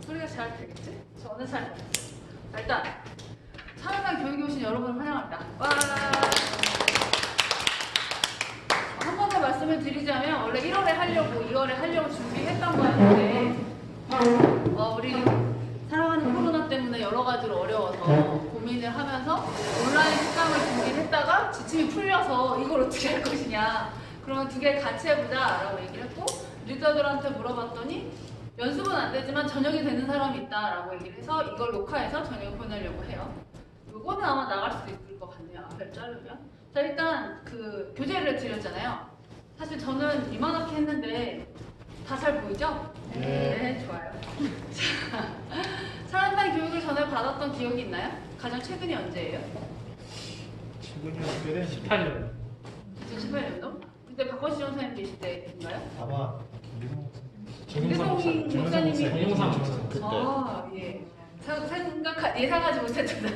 소리가 잘 들리겠지? 저는 잘 들려요. 자, 일단 찬양단 교육에 오신 여러분을 환영합니다. 와! 한 번 더 말씀을 드리자면 원래 1월에 하려고 2월에 하려고 준비했던 거였는데 우리 살아가는 코로나 때문에 여러 가지로 어려워서 고민을 하면서 온라인 특강을 준비를 했다가 지침이 풀려서 이걸 어떻게 할 것이냐, 그러면 두 개를 같이 해보자 라고 얘기를 했고, 리더들한테 물어봤더니 연습은 안 되지만 저녁이 되는 사람이 있다 라고 얘기를 해서 이걸 녹화해서 저녁에 보내려고 해요. 요거는 아마 나갈 수도 있을 것 같네요, 앞에 자르면. 자, 일단 그 교재를 드렸잖아요. 사실 저는 이만하게 했는데 다 잘 보이죠? 네, 좋아요. 자, 사람단 교육을 전에 받았던 기억이 있나요? 가장 최근이 언제예요? 최근이 언제래? 18년. 2018년도? 그때 박건시 전사님 계실 때인가요? 아마 김대성이 목사님이 정용상 그때. 아, 예. 예상하지 못했잖아.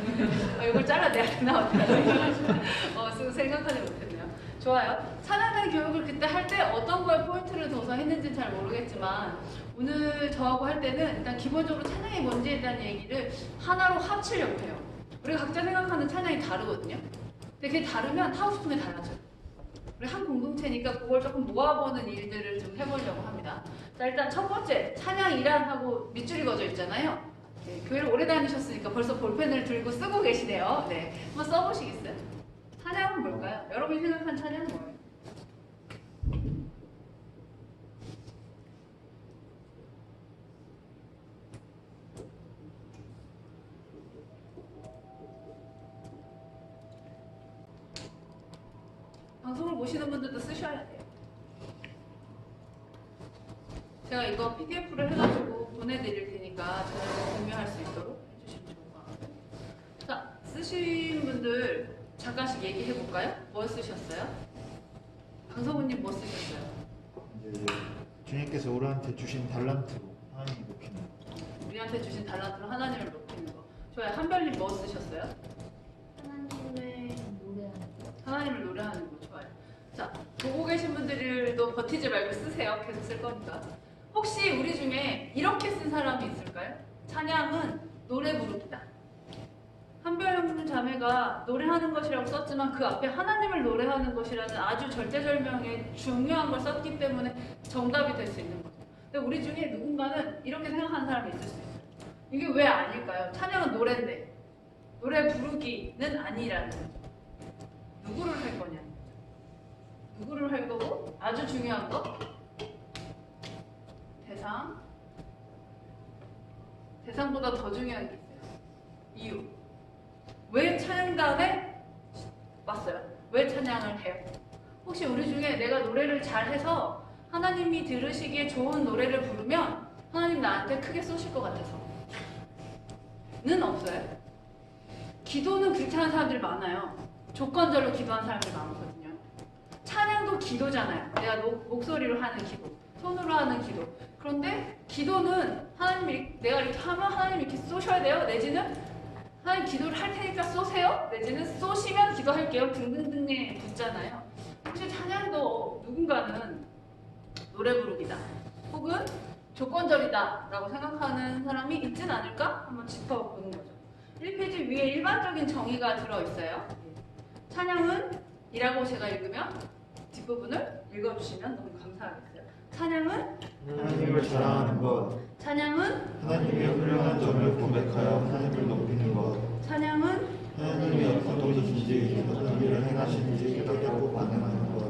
이걸 잘라내야 되나 어떡하지? 생각하지 못했네요. 좋아요. 찬양단 교육을 그때 할 때 어떤 거에 포인트를 둬서 했는지는 잘 모르겠지만 오늘 저하고 할 때는 일단 기본적으로 찬양이 뭔지에 대한 얘기를 하나로 합치려고 해요. 우리가 각자 생각하는 찬양이 다르거든요. 근데 그게 다르면 하고 싶은 게 달라져요. 우리 한 공동체니까 그걸 조금 모아보는 일들을 좀 해보려고 합니다. 자, 일단 첫 번째, 찬양이란하고 밑줄이 그어져 있잖아요. 네, 교회를 오래 다니셨으니까 벌써 볼펜을 들고 쓰고 계시네요. 네, 한번 써보시겠어요? 찬양은 뭘까요? 여러분이 생각한 찬양은 뭐예요? 방송을 보시는 분들도 쓰셔야 돼요. 제가 이거 PDF로 해가지고 보내드릴 테니까 저녁에 공유할 수 있도록 해주시면 좋을 것 같아요. 자, 쓰신 분들 잠깐씩 얘기해 볼까요? 뭐 쓰셨어요? 강성우님 뭐 쓰셨어요? 이제 주님께서 우리한테 주신 달란트로 하나님이 높이는 거. 우리한테 주신 달란트로 하나님을 높이는 거. 좋아요. 한별님 뭐 쓰셨어요? 하나님의 노래하는 거. 하나님을 노래하는 거. 좋아요. 자, 보고 계신 분들도 버티지 말고 쓰세요. 계속 쓸 거니까. 혹시 우리 중에 이렇게 쓴 사람이 있을까요? 찬양은 노래 부르기다. 한별님 자매가 노래하는 것이라고 썼지만 그 앞에 하나님을 노래하는 것이라는 아주 절대절명의 중요한 걸 썼기 때문에 정답이 될 수 있는 거죠. 근데 우리 중에 누군가는 이렇게 생각하는 사람이 있을 수 있어요. 이게 왜 아닐까요? 찬양은 노래인데 노래 부르기는 아니라는 거죠. 누구를 할 거냐? 누구를 할 거고, 아주 중요한 거 대상보다 더 중요한 게 있어요. 이유. 왜 찬양단에 왔어요? 왜 찬양을 해요? 혹시 우리 중에 내가 노래를 잘해서 하나님이 들으시기에 좋은 노래를 부르면 하나님 나한테 크게 쏘실 것 같아서 는 없어요? 기도는 그렇게 하는 사람들이 많아요. 조건절로 기도하는 사람들이 많거든요. 찬양도 기도잖아요. 내가 목소리로 하는 기도, 손으로 하는 기도. 그런데 기도는 하나님이, 내가 이렇게 하면 하나님이 이렇게 쏘셔야 돼요. 내지는 하나님 기도를 할 테니까 쏘세요. 내지는 쏘시면 기도할게요. 등등등에 붙잖아요. 혹시 찬양도 누군가는 노래 부르기다 혹은 조건절이다 라고 생각하는 사람이 있진 않을까? 한번 짚어보는 거죠. 1페이지 위에 일반적인 정의가 들어있어요. 찬양은 이라고 제가 읽으면 뒷부분을 읽어주시면 너무 감사하겠어요. 찬양은 하나님을 자랑하는 것. 찬양은 하나님의 훌륭한 점을 고백하여 하나님을 높이는 것. 찬양은 하나님이 어떤 분이신지 어떤 일을 행하시는지 깨닫고 반응하는 것.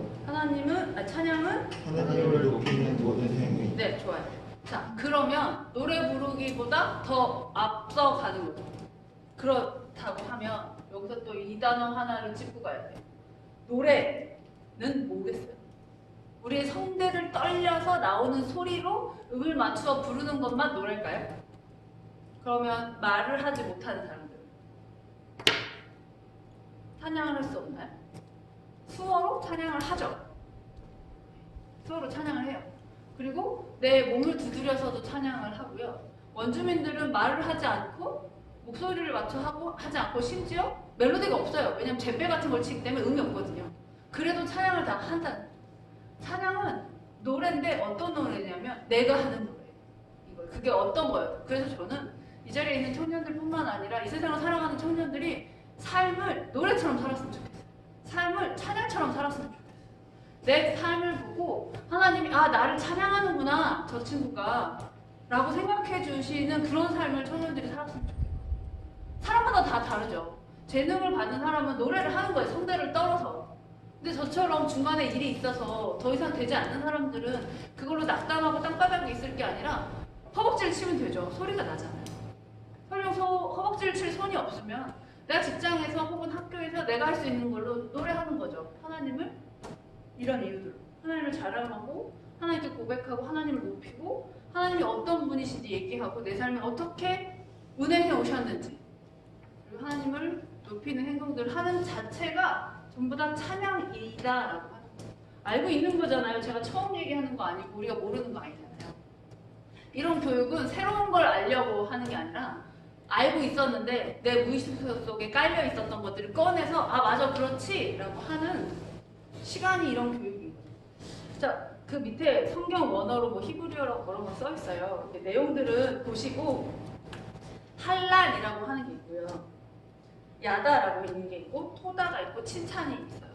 찬양은 하나님을 높이는 모든 행위. 네, 좋아요. 자, 그러면 노래 부르기보다 더 앞서가는 거죠. 그렇다고 하면 여기서 또 이 단어 하나를 짚고 가야 돼요. 노래는 뭐겠어요? 우리의 성대를 떨려서 나오는 소리로 음을 맞추어 부르는 것만 노래일까요? 그러면 말을 하지 못하는 사람들 찬양을 할 수 없나요? 수어로 찬양을 하죠. 수어로 찬양을 해요. 그리고 내 몸을 두드려서도 찬양을 하고요. 원주민들은 말을 하지 않고 목소리를 맞춰 하지 않고 심지어 멜로디가 없어요. 왜냐면 젬베 같은 걸 치기 때문에 음이 없거든요. 그래도 찬양을 다 한다는 거예요. 찬양은 노래인데 어떤 노래냐면 내가 하는 노래. 이거요. 그게 어떤 거예요? 그래서 저는 이 자리에 있는 청년들뿐만 아니라 이 세상을 살아가는 청년들이 삶을 노래처럼 살았으면 좋겠어요. 삶을 찬양처럼 살았으면 좋겠어요. 내 삶을 보고 하나님이 아 나를 찬양하는구나 저 친구가 라고 생각해 주시는 그런 삶을 청년들이 살았으면 좋겠어요. 사람마다 다 다르죠. 재능을 받는 사람은 노래를 하는 거예요. 성대를 떨어서. 근데 저처럼 중간에 일이 있어서 더 이상 되지 않는 사람들은 그걸로 낙담하고 땅바닥에 있을 게 아니라 허벅지를 치면 되죠. 소리가 나잖아요. 설령 허벅지를 칠 손이 없으면 내가 직장에서 혹은 학교에서 내가 할 수 있는 걸로 노래하는 거죠. 하나님을 이런 이유들로 하나님을 자랑하고 하나님께 고백하고 하나님을 높이고 하나님이 어떤 분이신지 얘기하고 내 삶에 어떻게 운행해 오셨는지 그리고 하나님을 높이는 행동들을 하는 자체가 전부 다 찬양이다라고 하는 거예요. 알고 있는 거잖아요. 제가 처음 얘기하는 거 아니고 우리가 모르는 거 아니잖아요. 이런 교육은 새로운 걸 알려고 하는 게 아니라 알고 있었는데 내 무의식 속에 깔려 있었던 것들을 꺼내서 아 맞아 그렇지 라고 하는 시간이 이런 교육인 거예요. 자, 그 밑에 성경 원어로 뭐 히브리어라고 그런 거 써 있어요. 내용들은 보시고 할랄이라고 하는 게 있고요. 야다라고 있는 게 있고 토다가 있고 칭찬이 있어요.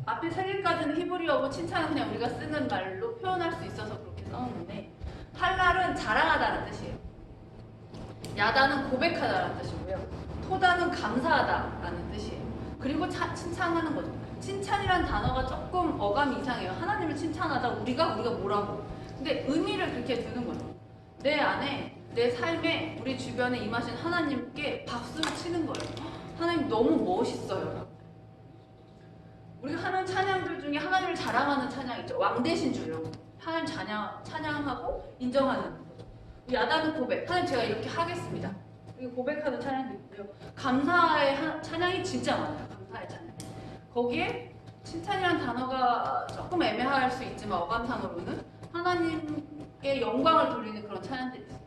앞에 세 개까지는 히브리어고 칭찬은 그냥 우리가 쓰는 말로 표현할 수 있어서 그렇게 써놓는데 할랄은 자랑하다는 뜻이에요. 야다는 고백하다는 뜻이고요. 토다는 감사하다라는 뜻이에요. 그리고 칭찬하는 거죠. 칭찬이란 단어가 조금 어감이 이상해요. 하나님을 칭찬하다 우리가 뭐라고. 근데 의미를 그렇게 두는 거죠. 내 안에 내 삶에 우리 주변에 임하신 하나님께 박수를 치는 거예요. 하나님 너무 멋있어요. 우리가 하는 찬양들 중에 하나님을 자랑하는 찬양 있죠. 왕 대신 주요. 하나님 찬양하고 인정하는 거죠. 야다는 고백. 하나님 제가 이렇게 하겠습니다. 그리고 고백하는 찬양도 있고요. 감사의 찬양이 진짜 많아요. 감사의 찬양. 거기에 칭찬이라는 단어가 조금 애매할 수 있지만 어감상으로는 하나님께 영광을 돌리는 그런 찬양들이 있어요.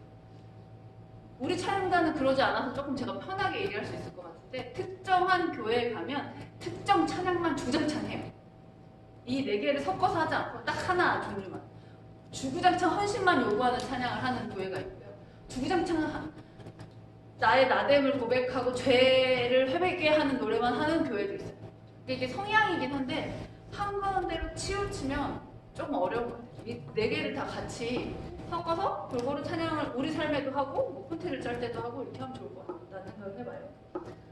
우리 찬양단은 그러지 않아서 조금 제가 편하게 얘기할 수 있을 것 같은데 특정한 교회에 가면 특정 찬양만 주장창 해요. 이 네 개를 섞어서 하지 않고 딱 하나 종류만. 주구장창 헌신만 요구하는 찬양을 하는 교회가 있고요. 주구장창 나의 나됨을 고백하고 죄를 회개하게 하는 노래만 하는 교회도 있어요. 이게 성향이긴 한데 한가운데로 치우치면 조금 어려운 것 같아요. 이 네 개를 다 같이 섞어서 골고루 찬양을 우리 삶에도 하고 뭐 콘텐츠를 짤 때도 하고 이렇게 하면 좋을 것 같다는 생각을 해봐요.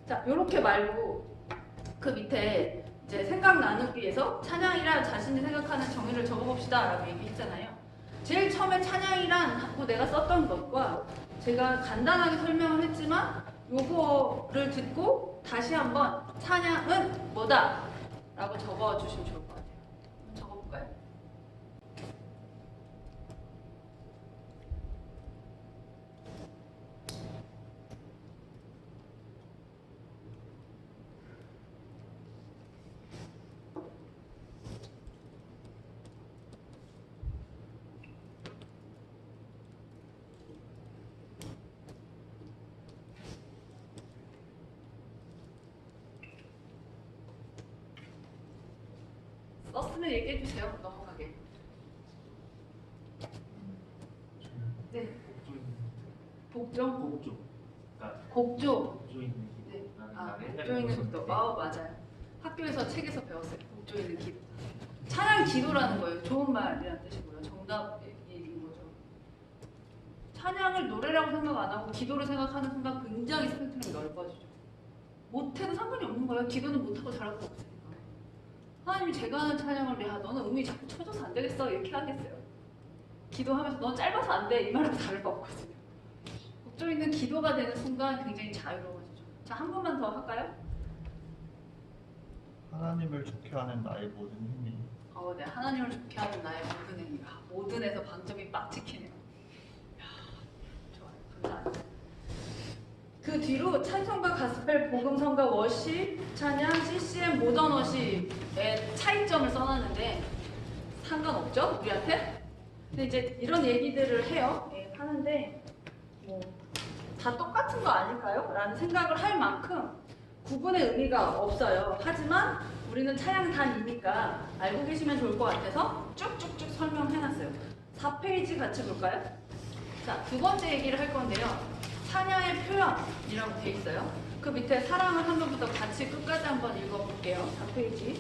자, 요렇게 말고 그 밑에 이제 생각 나누기에서 찬양이란 자신이 생각하는 정의를 적어봅시다 라고 얘기했잖아요. 제일 처음에 찬양이란 하고 내가 썼던 것과 제가 간단하게 설명을 했지만 요거를 듣고 다시 한번 찬양은 뭐다 라고 적어주시면 좋을 것 같아요. 한번 적어볼까요? 썼으면 얘기해주세요. 넘어가게. 네. 복종? 곡조. 그러니까 곡조. 곡조 있는 기도. 네. 나는 아, 옛날에 곡조 있는 배웠을 기도. 때 맞아요. 학교에서 책에서 배웠어요. 곡조 있는 기도. 찬양 기도라는 거예요. 좋은 말이라는 뜻이고요. 정답인 거죠. 찬양을 노래라고 생각 안 하고 기도를 생각하는 순간 굉장히 스펙트럼이 넓어지죠. 못해도 상관이 없는 거예요. 기도는 못하고 잘할 거 없으니까. 하나님이 제가 하는 찬양을 야 너는 음이 자꾸 쳐져서 안 되겠어 이렇게 하겠어요. 기도하면서 넌 짧아서 안 돼 이 말하고 다를 거 없거든요. 곡조 있는 기도가 되는 순간 굉장히 자유로워지죠. 자, 한 번만 더 할까요? 하나님을 좋게 하는 나의 모든 힘이 네, 하나님을 좋게 하는 나의 모든 행위가 모든에서 방점이 빡 찍히네요. 이야, 좋아요, 감사합니다. 그 뒤로 찬송가, 가스펠, 복음성가, 워십, 찬양, CCM, 모던 워십의 차이점을 써놨는데 상관없죠, 우리한테? 근데 이제 이런 얘기들을 해요. 하는데 뭐 다 똑같은 거 아닐까요? 라는 생각을 할 만큼 구분의 의미가 없어요. 하지만 우리는 찬양단이니까 알고 계시면 좋을 것 같아서 쭉쭉쭉 설명해놨어요. 4페이지 같이 볼까요? 자, 두 번째 얘기를 할 건데요. 찬양의 표현이라고 돼 있어요. 그 밑에 사랑을 한 번부터 같이 끝까지 한번 읽어볼게요. 4페이지.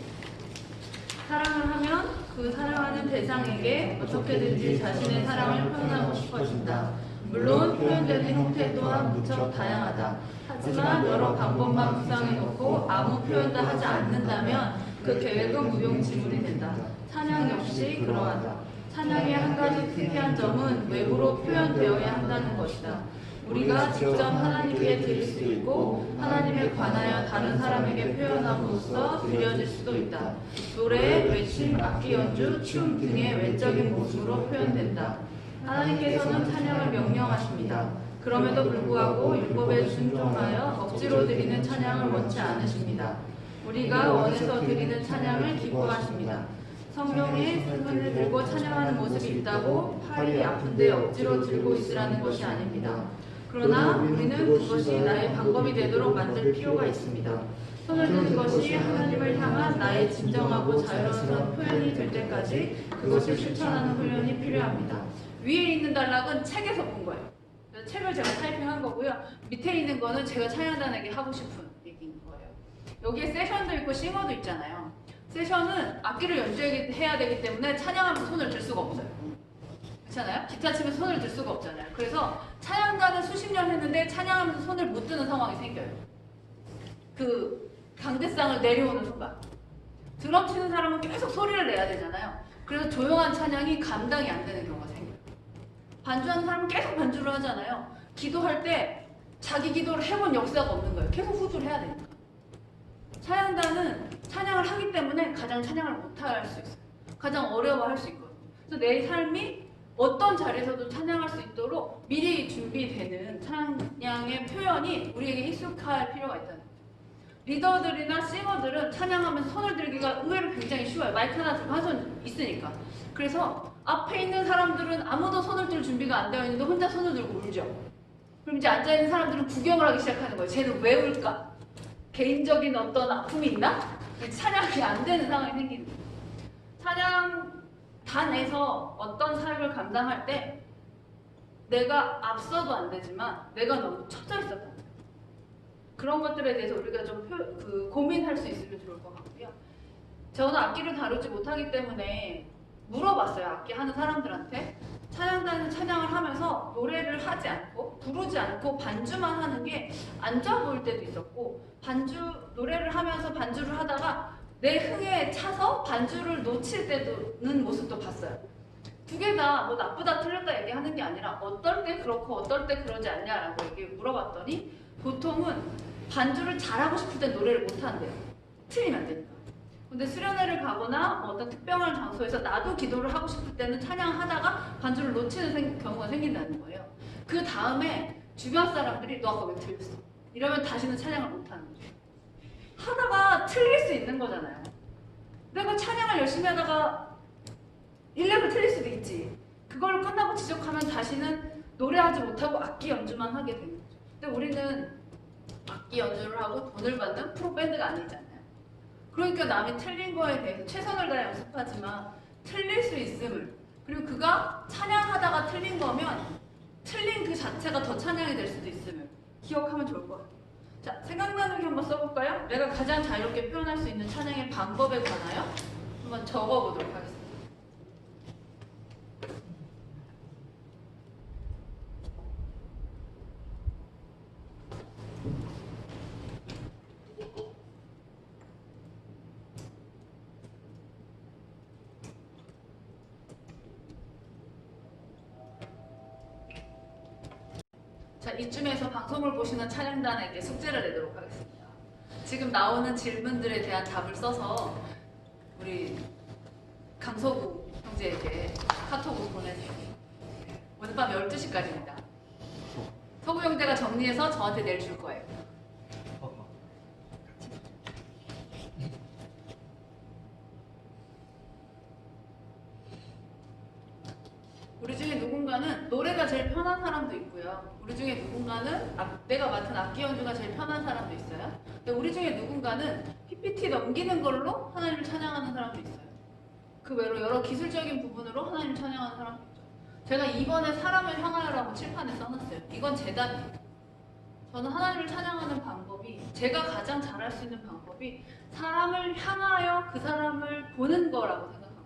사랑을 하면 그 사랑하는 대상에게 어떻게든지 자신의 사랑을 표현하고 싶어진다. 물론 표현되는 형태 또한 무척 다양하다. 하지만 여러 방법만 구상해놓고 아무 표현도 하지 않는다면 그 계획은 무용지물이 된다. 찬양 역시 그러하다. 찬양의 한 가지 특이한 점은 외부로 표현되어야 한다는 것이다. 우리가 직접 하나님께 드릴 수 있고 하나님에 관하여 다른 사람에게 표현함으로써 드려질 수도 있다. 노래, 외침, 악기 연주, 춤 등의 외적인 모습으로 표현된다. 하나님께서는 찬양을 명령하십니다. 그럼에도 불구하고 율법에 순종하여 억지로 드리는 찬양을 원치 않으십니다. 우리가 원해서 드리는 찬양을 기뻐하십니다. 성령이 수건을 들고 찬양하는 모습이 있다고 팔이 아픈데 억지로 들고 있으라는 것이 아닙니다. 그러나 우리는 그것이 나의 방법이 되도록 만들 필요가 있습니다. 손을 드는 것이 하나님을 향한 나의 진정하고 자유로운 표현이 될 때까지 그것을 실천하는 훈련이 필요합니다. 위에 있는 단락은 책에서 본 거예요. 그래서 책을 제가 타이핑한 거고요. 밑에 있는 거는 제가 찬양단에게 하고 싶은 얘기인 거예요. 여기에 세션도 있고 싱어도 있잖아요. 세션은 악기를 연주해야 되기 때문에 찬양하면서 손을 들 수가 없어요. 그렇잖아요? 기타 치면서 손을 들 수가 없잖아요. 그래서 찬양가는 수십 년 했는데 찬양하면서 손을 못 드는 상황이 생겨요. 그 강대상을 내려오는 순간. 드럼 치는 사람은 계속 소리를 내야 되잖아요. 그래서 조용한 찬양이 감당이 안 되는 경우가 생겨요. 반주하는 사람은 계속 반주를 하잖아요. 기도할 때 자기 기도를 해본 역사가 없는 거예요. 계속 후주를 해야 되니까. 찬양단은 찬양을 하기 때문에 가장 찬양을 못할 수 있어요. 가장 어려워할 수 있거든요. 그래서 내 삶이 어떤 자리에서도 찬양할 수 있도록 미리 준비되는 찬양의 표현이 우리에게 익숙할 필요가 있다는 거죠. 리더들이나 싱어들은 찬양하면서 손을 들기가 의외로 굉장히 쉬워요. 마이크 하나 들고 한 손 있으니까. 그래서 앞에 있는 사람들은 아무도 손을 들 준비가 안 되어 있는데 혼자 손을 들고 울죠. 그럼 이제 앉아있는 사람들은 구경을 하기 시작하는 거예요. 쟤는 왜 울까? 개인적인 어떤 아픔이 있나? 찬양이 안 되는 상황이 생기는 거예요. 찬양단에서 어떤 사역을 감당할 때 내가 앞서도 안 되지만 내가 너무 처져 있었던 거예요. 그런 것들에 대해서 우리가 좀 고민할 수 있으면 좋을 것 같고요. 저는 악기를 다루지 못하기 때문에 물어봤어요. 악기 하는 사람들한테. 찬양단은 찬양을 하면서 노래를 하지 않고 부르지 않고 반주만 하는 게 안 좋아 보일 때도 있었고, 노래를 하면서 반주를 하다가 내 흥에 차서 반주를 놓칠 때는 모습도 봤어요. 두 개 다 뭐 나쁘다 틀렸다 얘기하는 게 아니라 어떨 때 그렇고 어떨 때 그러지 않냐라고 물어봤더니 보통은 반주를 잘하고 싶을 때 노래를 못한대요. 틀리면 안 되니까. 근데 수련회를 가거나 어떤 특별한 장소에서 나도 기도를 하고 싶을 때는 찬양하다가 반주를 놓치는 경우가 생긴다는 거예요. 그 다음에 주변 사람들이 너 아까 왜 틀렸어? 이러면 다시는 찬양을 못하는 거죠. 하다가 틀릴 수 있는 거잖아요. 내가 찬양을 열심히 하다가 1렙을 틀릴 수도 있지. 그걸 끝나고 지적하면 다시는 노래하지 못하고 악기 연주만 하게 되는 거죠. 근데 우리는 악기 연주를 하고 돈을 받는 프로밴드가 아니잖아요. 그러니까 남이 틀린 거에 대해서 최선을 다해 연습하지만 틀릴 수 있음을, 그리고 그가 찬양하다가 틀린 거면 틀린 그 자체가 더 찬양이 될 수도 있음을 기억하면 좋을 것 같아요. 자, 생각 나누기 한번 써볼까요? 내가 가장 자유롭게 표현할 수 있는 찬양의 방법에 관하여 한번 적어보도록 하겠습니다. 자, 이쯤에서 방송을 보시는 찬양단에게 숙제를 내도록 하겠습니다. 지금 나오는 질문들에 대한 답을 써서 우리 강서구 형제에게 카톡으로 보내세요. 오늘 밤 12시까지입니다. 서구 형제가 정리해서 저한테 내일 줄 거예요. 우리 중에 누군가는 노래가 제일 편한 사람도 있고요. 우리 중에 누군가는 내가 맡은 악기 연주가 제일 편한 사람도 있어요. 근데 우리 중에 누군가는 PPT 넘기는 걸로 하나님을 찬양하는 사람도 있어요. 그 외로 여러 기술적인 부분으로 하나님을 찬양하는 사람도 있죠. 제가 이번에 사람을 향하여라고 칠판에 써놨어요. 이건 재단이에요. 저는 하나님을 찬양하는 방법이, 제가 가장 잘할 수 있는 방법이 사람을 향하여 그 사람을 보는 거라고 생각하거든요.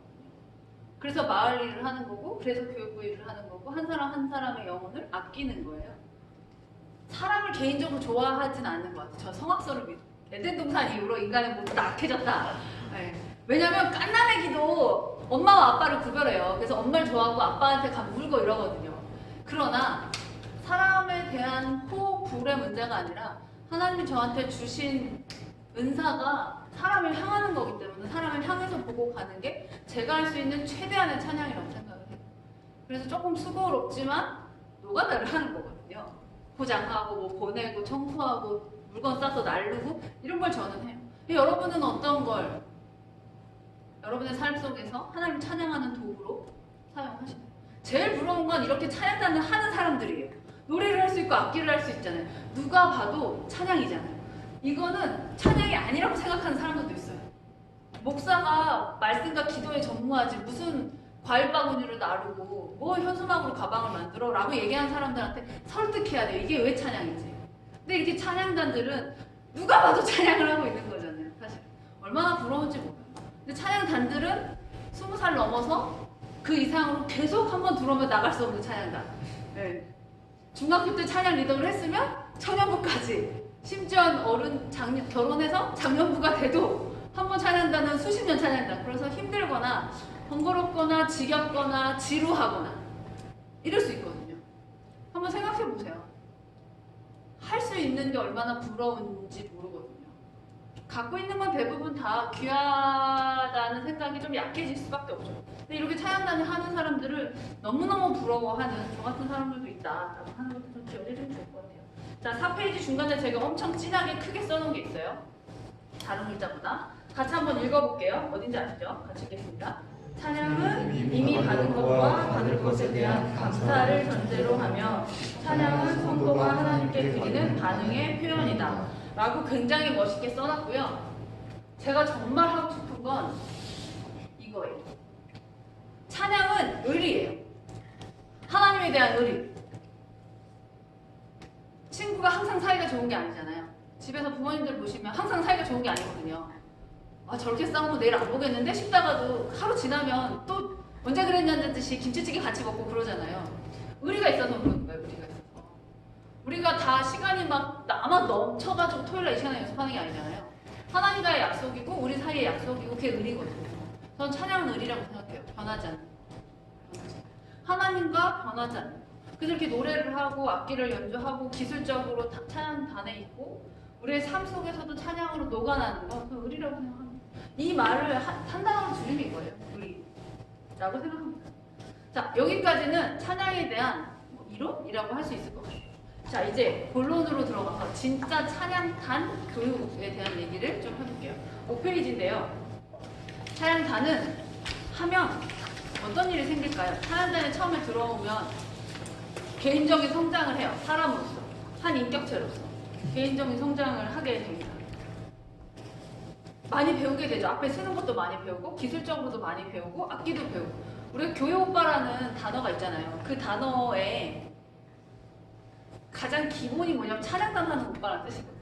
그래서 마을 일을 하는 거고, 그래서 교육부 일을 하는 거고, 한 사람 한 사람의 영혼을 아끼는 거예요. 사람을 개인적으로 좋아하진 않는 것 같아요. 저 성악설을 믿어요. 에덴 동산 이후로 인간의 모두 다 악해졌다. 네. 왜냐면 깐난애기도 엄마와 아빠를 구별해요. 그래서 엄마를 좋아하고 아빠한테 가면 울고 이러거든요. 그러나 사람에 대한 호불의 문제가 아니라 하나님이 저한테 주신 은사가 사람을 향하는 거기 때문에 사람을 향해서 보고 가는 게 제가 할 수 있는 최대한의 찬양이라고 생각을 해요. 그래서 조금 수고롭지만 노가다를 하는 거거든요. 포장하고 뭐 보내고 청소하고 물건 싸서 나르고 이런 걸 저는 해요. 여러분은 어떤 걸 여러분의 삶 속에서 하나님 찬양하는 도구로 사용하시나요? 제일 부러운 건 이렇게 찬양단을 하는 사람들이에요. 노래를 할 수 있고 악기를 할 수 있잖아요. 누가 봐도 찬양이잖아요. 이거는 찬양이 아니라고 생각하는 사람들도 있어요. 목사가 말씀과 기도에 전무하지 무슨 과일 바구니를 나르고 뭐 현수막으로 가방을 만들어 라고 얘기하는 사람들한테 설득해야 돼요. 이게 왜 찬양이지? 근데 이렇게 찬양단들은 누가 봐도 찬양을 하고 있는 거잖아요. 사실 얼마나 부러운지 몰라요. 근데 찬양단들은 20살 넘어서 그 이상으로 계속 한번 들어오면 나갈 수 없는 찬양단. 네. 중학교 때 찬양 리더를 했으면 청년부까지, 심지어 결혼해서 장년부가 돼도 한번 찬양단은 수십 년 찬양단. 그래서 힘들거나 번거롭거나 지겹거나 지루하거나 이럴 수 있거든요. 한번 생각해 보세요. 할 수 있는 게 얼마나 부러운지 모르거든요. 갖고 있는 건 대부분 다 귀하다는 생각이 좀 약해질 수밖에 없죠. 근데 이렇게 찬양단을 하는 사람들을 너무너무 부러워하는 저 같은 사람들도 있다라고 하는 것도 좀 기억해주면 좋을 것 같아요. 자, 4페이지 중간에 제가 엄청 진하게 크게 써놓은 게 있어요. 다른 글자보다. 같이 한번 읽어볼게요. 어딘지 아시죠? 같이 읽겠습니다. 찬양은 이미 받은 것과 받을 것에 대한 감사를 전제로 하며 찬양은 성도가 하나님께 드리는 반응의 표현이다 라고 굉장히 멋있게 써놨고요. 제가 정말 하고 싶은 건 이거예요. 찬양은 의리예요. 하나님에 대한 의리. 친구가 항상 사이가 좋은 게 아니잖아요. 집에서 부모님들 보시면 항상 사이가 좋은 게 아니거든요. 아, 저렇게 싸우면 내일 안 보겠는데 싶다가도 하루 지나면 또 언제 그랬냐는 듯이 김치찌개 같이 먹고 그러잖아요. 의리가 있어서 그러는 거예요. 의리가 있어서. 우리가 다 시간이 막 나만 넘쳐가지고 토요일날 이 시간에 연습하는 게 아니잖아요. 하나님과의 약속이고 우리 사이의 약속이고 그게 의리거든요. 저는 찬양은 의리라고 생각해요. 변하지 않는. 하나님과 변하지 않는. 그래서 이렇게 노래를 하고 악기를 연주하고 기술적으로 찬양단에 있고 우리의 삶 속에서도 찬양으로 녹아나는 거 그 의리라고 생각합니다. 이 말을 한 단어로 줄이면 이거예요. 의리라고 생각합니다. 자, 여기까지는 찬양에 대한 이론이라고 할 수 있을 것 같아요. 자, 이제 본론으로 들어가서 진짜 찬양단 교육에 대한 얘기를 좀 해볼게요. 5페이지인데요. 찬양단은 하면 어떤 일이 생길까요? 찬양단에 처음에 들어오면 개인적인 성장을 해요. 사람으로서, 한 인격체로서 개인적인 성장을 하게 됩니다. 많이 배우게 되죠. 앞에 쓰는 것도 많이 배우고 기술적으로도 많이 배우고 악기도 배우고. 우리가 교회 오빠라는 단어가 있잖아요. 그 단어에 가장 기본이 뭐냐면 찬양단 하는 오빠라는 뜻이거든요.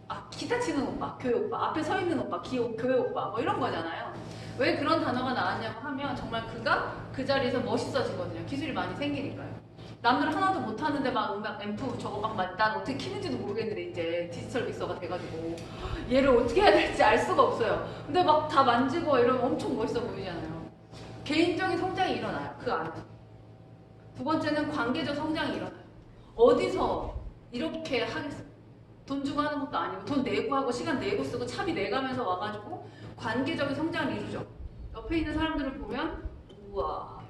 아, 기타 치는 오빠, 교회 오빠, 앞에 서 있는 오빠, 교회 오빠 뭐 이런 거잖아요. 왜 그런 단어가 나왔냐고 하면 정말 그가 그 자리에서 멋있어지거든요. 기술이 많이 생기니까요. 남들 하나도 못하는데 막 음악 앰프 저거 막 난 어떻게 키는지도 모르겠는데 이제 디지털 믹서가 돼가지고 얘를 어떻게 해야 될지 알 수가 없어요. 근데 막 다 만지고 이러면 엄청 멋있어 보이잖아요. 개인적인 성장이 일어나요. 그 안에서. 두 번째는 관계적 성장이 일어나요. 어디서 이렇게 하겠어요? 돈 주고 하는 것도 아니고 돈 내고 하고 시간 내고 쓰고 차비 내가면서 와가지고 관계적인 성장을 이루죠. 옆에 있는 사람들을 보면 우와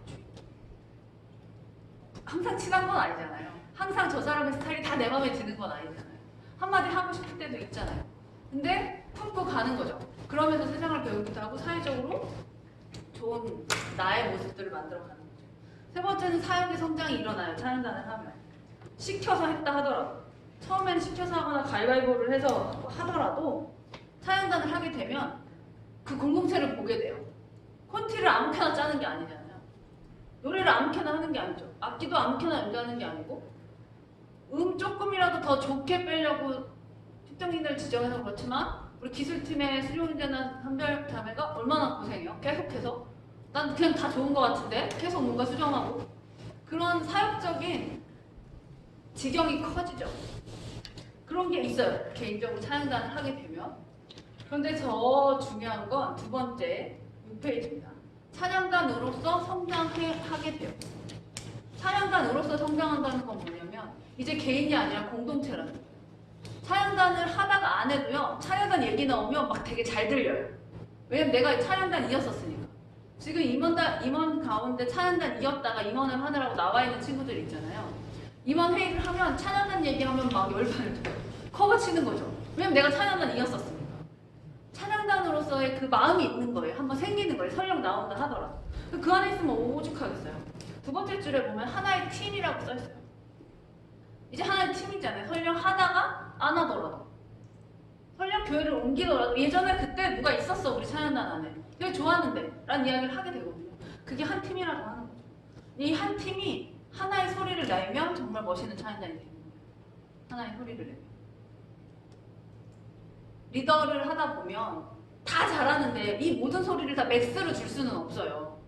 항상 친한 건 아니잖아요. 항상 저 사람의 스타일이 다 내 마음에 드는 건 아니잖아요. 한마디 하고 싶을 때도 있잖아요. 근데 품고 가는 거죠. 그러면서 세상을 배우기도 하고 사회적으로 좋은 나의 모습들을 만들어가는 거죠. 세 번째는 사역의 성장이 일어나요. 찬양단을 하면. 시켜서 했다 하더라도 처음에는 시켜서 하거나 가위바위보를 해서 하더라도 찬양단을 하게 되면 그 공동체를 보게 돼요. 콘티를 아무렇게나 짜는 게 아니잖아요. 노래를 아무렇게나 하는 게 아니죠. 악기도 아무렇게나 연주하는 게 아니고 조금이라도 더 좋게 빼려고 피터민을 지정해서 그렇지만 우리 기술팀의 수료인재나 선별자매가 얼마나 고생해요. 계속해서 난 그냥 다 좋은 것 같은데 계속 뭔가 수정하고 그런 사역적인 지경이 커지죠. 그런 게 있어요. 개인적으로 찬양단을 하게 되면. 그런데 더 중요한 건 두 번째 6페이지입니다. 찬양단으로서 성장하게 돼요. 찬양단으로서 성장한다는 건 뭐냐면 이제 개인이 아니라 공동체라는 거예요. 찬양단을 하다가 안 해도요. 찬양단 얘기 나오면 막 되게 잘 들려요. 왜냐면 내가 찬양단이었었으니까. 지금 임원 가운데 찬양단 이었다가 임원을 하느라고 나와 있는 친구들 있잖아요. 임원 회의를 하면 찬양단 얘기하면 막 열반을 줘요. 커버 치는 거죠. 왜냐면 내가 찬양단 이었었으니까. 찬양단으로서의 그 마음이 있는 거예요. 한번 생기는 거예요. 설령 나온다 하더라도. 그 안에 있으면 오죽하겠어요. 두 번째 줄에 보면 하나의 팀이라고 써있어요. 이제 하나의 팀이잖아요. 설령 하다가 안 하더라도. 설령 교회를 옮기더라도 예전에 그때 누가 있었어. 우리 찬양단 안에. 되게 좋았는데 라는 이야기를 하게 되거든요. 그게 한 팀이라고 하는 거죠. 이 한 팀이 하나의 소리를 내면 정말 멋있는 찬양단이 되는 거예요. 하나의 소리를 내면. 리더를 하다 보면 다 잘하는데 이 모든 소리를 다 맥스로 줄 수는 없어요.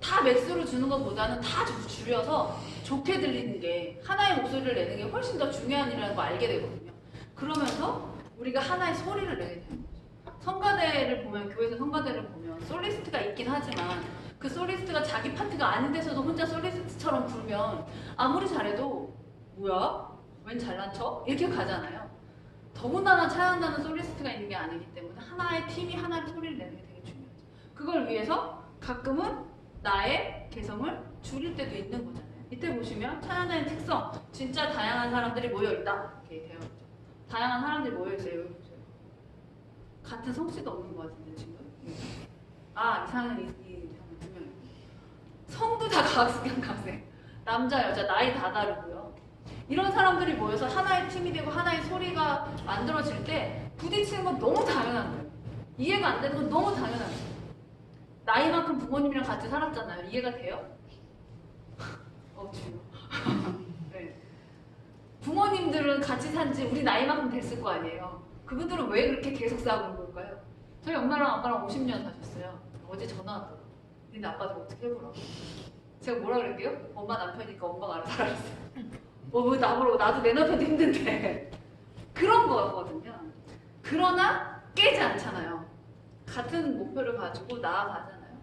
다 맥스로 주는 것보다는 다 줄여서 좋게 들리는 게 하나의 목소리를 내는 게 훨씬 더 중요한 일이라는 걸 알게 되거든요. 그러면서 우리가 하나의 소리를 내게 되는 거죠. 성가대를 보면 교회에서 성가대를 보면 솔리스트가 있긴 하지만 그 솔리스트가 자기 파트가 아닌 데서도 혼자 솔리스트처럼 부르면 아무리 잘해도 뭐야? 웬 잘난 척? 이렇게 가잖아요. 더군다나 찬양단은 솔리스트가 있는 게 아니기 때문에 하나의 팀이 하나의 소리를 내는 게 되게 중요하죠. 그걸 위해서 가끔은 나의 개성을 줄일 때도 있는 거잖아요. 밑에 보시면 찬양단의 특성, 진짜 다양한 사람들이 모여있다 이렇게 되어 있죠. 다양한 사람들이 모여있어요. 여기 보세요. 같은 성씨도 없는 것 같은데 지금. 이상은 이 두 명. 성도 다 각색. 남자, 여자, 나이 다 다르고요. 이런 사람들이 모여서 하나의 팀이 되고 하나의 소리가 만들어질 때 부딪히는 건 너무 당연한 거예요. 이해가 안 되는 건 너무 당연한 거예요. 나이만큼 부모님이랑 같이 살았잖아요. 이해가 돼요? 주요. 네. 부모님들은 같이 산지 우리 나이만큼 됐을 거 아니에요. 그분들은 왜 그렇게 계속 싸우는 걸까요? 저희 엄마랑 아빠랑 50년 사셨어요. 어제 전화 왔더라고. 니네 아빠들 어떻게 해보라고. 제가 뭐라 그랬게요? 엄마 남편이니까 엄마가 알아서 알았어요. 왜 나도 내 남편도 힘든데. 그런 거거든요. 그러나 깨지 않잖아요. 같은 목표를 가지고 나아가잖아요.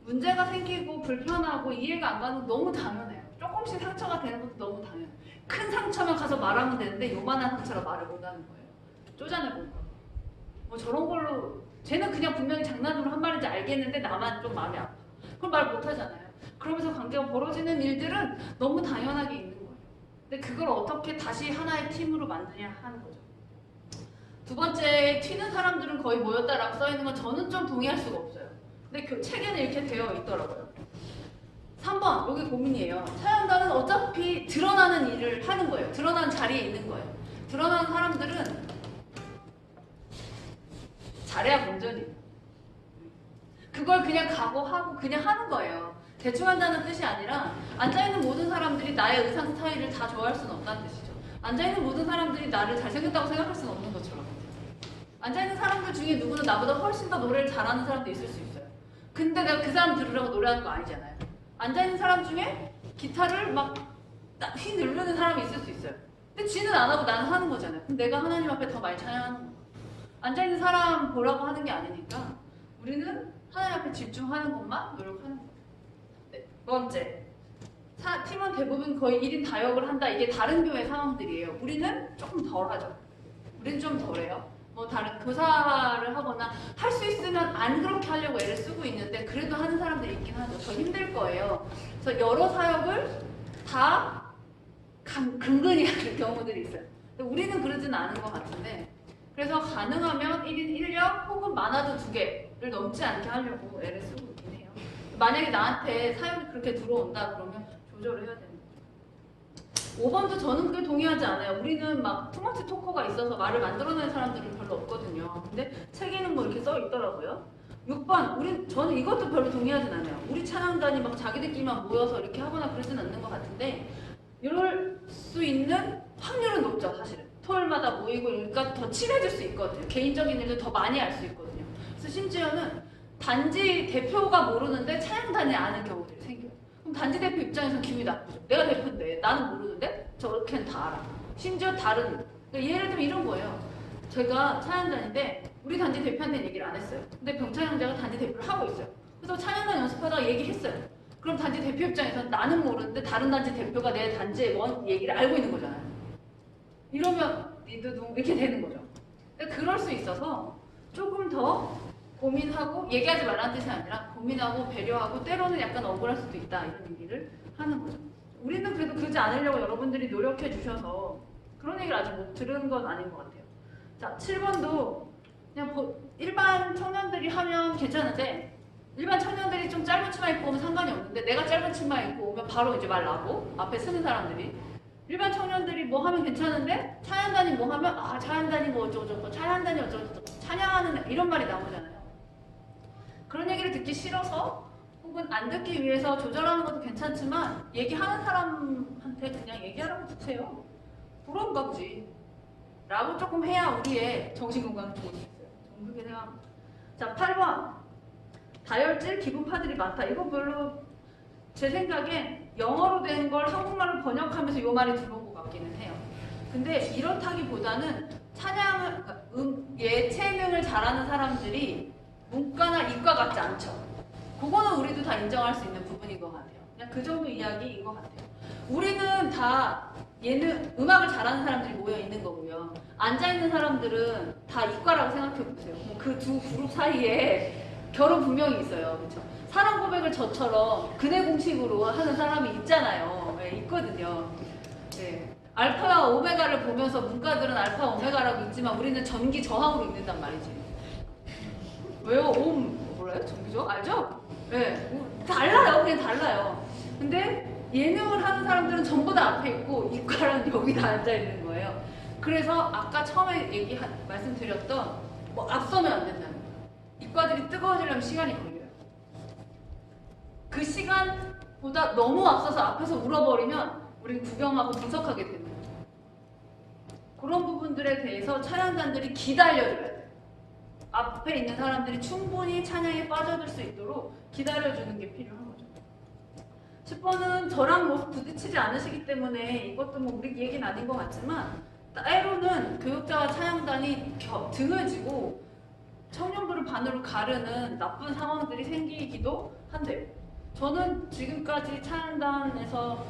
문제가 생기고 불편하고 이해가 안 가는 건 너무 당연해요. 조금씩 상처가 되는 것도 너무 당연해요. 큰 상처만 가서 말하면 되는데 요만한 상처라 말을 못하는 거예요. 쪼잔해볼까. 뭐 저런 걸로 쟤는 그냥 분명히 장난으로 한 말인지 알겠는데 나만 좀 마음이 아파. 그럼 말 못하잖아요. 그러면서 관계가 벌어지는 일들은 너무 당연하게 있는 거예요. 근데 그걸 어떻게 다시 하나의 팀으로 만드냐 하는 거죠. 두 번째, 튀는 사람들은 거의 모였다라고 써있는 건 저는 좀 동의할 수가 없어요. 근데 책에는 이렇게 되어 있더라고요. 3번, 여기 고민이에요. 찬양단은 어차피 드러나는 일을 하는 거예요. 드러나는 자리에 있는 거예요. 드러나는 사람들은 잘해야 본전이에요. 그걸 그냥 각오하고 그냥 하는 거예요. 대충 한다는 뜻이 아니라 앉아있는 모든 사람들이 나의 의상 스타일을 다 좋아할 수는 없다는 뜻이죠. 앉아있는 모든 사람들이 나를 잘생겼다고 생각할 수는 없는 것처럼. 앉아있는 사람들 중에 누구는 나보다 훨씬 더 노래를 잘하는 사람도 있을 수 있어요. 근데 내가 그 사람 들으라고 노래하는 거 아니잖아요. 앉아있는 사람 중에 기타를 막 휘누르는 사람이 있을 수 있어요. 근데 지는 안 하고 나는 하는 거잖아요. 그럼 내가 하나님 앞에 더 많이 찬양하는 거예요. 앉아있는 사람 보라고 하는 게 아니니까 우리는 하나님 앞에 집중하는 것만 노력하는 거예요. 네, 두 번째, 팀은 대부분 거의 1인 다역을 한다. 이게 다른 교회 상황들이에요. 우리는 조금 덜 하죠. 우리는 좀 덜해요. 뭐 다른 교사를 하거나 할 수 있으면 안 그렇게 하려고 애를 쓰고 있는데 그래도 하는 사람들이 있긴 하죠. 더 힘들 거예요. 그래서 여러 사역을 다 근근히 하는 경우들이 있어요. 근데 우리는 그러지는 않은 것 같은데 그래서 가능하면 1인 1역 혹은 많아도 2개를 넘지 않게 하려고 애를 쓰고 있긴 해요. 만약에 나한테 사역이 그렇게 들어온다 그러면 조절을 해야 되는 거죠. 5번도 저는 그게 동의하지 않아요. 우리는 막 투머치 토커가 있어서 말을 만들어내는 사람들은 별로 없거든요. 근데 책에는 뭐 이렇게 써 있더라고요. 6번, 저는 이것도 별로 동의하진 않아요. 우리 찬양단이 막 자기들끼리만 모여서 이렇게 하거나 그러진 않는 것 같은데, 이럴 수 있는 확률은 높죠, 사실은. 토요일마다 모이고, 그러니까 더 친해질 수 있거든요. 개인적인 일도 더 많이 알 수 있거든요. 그래서 심지어는 단지 대표가 모르는데 찬양단이 아는 경우들이 생겨요. 그럼 단지 대표 입장에서는 기분이 나쁘죠. 내가 대표인데 나는 모르는데 저렇게는 다 알아. 심지어 다른, 그러니까 예를 들면 이런 거예요. 제가 찬양단인데 우리 단지 대표한테는 얘기를 안 했어요. 근데 병찬 형제가 단지 대표를 하고 있어요. 그래서 찬양단 연습하다가 얘기했어요. 그럼 단지 대표 입장에서는 나는 모르는데 다른 단지 대표가 내 단지의 얘기를 알고 있는 거잖아요. 이러면 니드둥 이렇게 되는 거죠. 근데 그럴 수 있어서 조금 더 고민하고, 얘기하지 말라는 뜻이 아니라 고민하고 배려하고 때로는 약간 억울할 수도 있다, 이런 얘기를 하는 거죠. 우리는 그래도 그러지 않으려고 여러분들이 노력해 주셔서 그런 얘기를 아직 못 들은 건 아닌 것 같아요. 자, 7번도 그냥 일반 청년들이 하면 괜찮은데, 일반 청년들이 좀 짧은 치마 입고 오면 상관이 없는데, 내가 짧은 치마 입고 오면 바로 이제 말 나고, 앞에 쓰는 사람들이 일반 청년들이 뭐 하면 괜찮은데, 찬양단이 뭐 하면 아 찬양단이 뭐 어쩌고저쩌고, 찬양단이 어쩌고저쩌고, 찬양하는 이런 말이 나오잖아요. 그런 얘기를 듣기 싫어서 혹은 안 듣기 위해서 조절하는 것도 괜찮지만, 얘기하는 사람한테 그냥 얘기하라고 주세요. 부러운가 보지 라고 조금 해야 우리의 정신건강을 좋을 수 있어요. 저는 그렇게 생각합니다. 자, 8번 다혈질 기분파들이 많다. 이거 별로 제 생각엔 영어로 된 걸 한국말로 번역하면서 이 말이 들어온 것 같기는 해요. 근데 이렇다기보다는 찬양을, 예체능을 잘하는 사람들이 문과나 이과 같지 않죠. 그거는 우리도 다 인정할 수 있는 부분인 것 같아요. 그냥 그 정도 이야기인 것 같아요. 우리는 다 음악을 잘하는 사람들이 모여 있는 거고요. 앉아 있는 사람들은 다 이과라고 생각해 보세요. 그 두 그룹 사이에 결혼 분명히 있어요, 그렇죠? 사랑 고백을 저처럼 근해 공식으로 하는 사람이 있잖아요. 네, 있거든요. 네. 알파와 오메가를 보면서 문과들은 알파 오메가라고 있지만 우리는 전기 저항으로 읽는단 말이지. 왜요? 몰라요? 전기저? 알죠? 네. 달라요. 그냥 달라요. 근데 예능을 하는 사람들은 전부 다 앞에 있고 이과는 여기다 앉아 있는 거예요. 그래서 아까 처음에 말씀드렸던 뭐 앞서면 안 된다는 거예요. 이과들이 뜨거워지려면 시간이 걸려요. 그 시간보다 너무 앞서서 앞에서 울어버리면 우리는 구경하고 분석하게 되는 거예요. 그런 부분들에 대해서 찬양단들이 기다려줘야 돼요. 앞에 있는 사람들이 충분히 찬양에 빠져들 수 있도록 기다려주는 게 필요한 거죠. 10번은 저랑 뭐 부딪히지 않으시기 때문에 이것도 뭐 우리 얘기는 아닌 것 같지만, 때로는 교육자와 찬양단이 등을 지고 청년부를 반으로 가르는 나쁜 상황들이 생기기도 한대요. 저는 지금까지 찬양단에서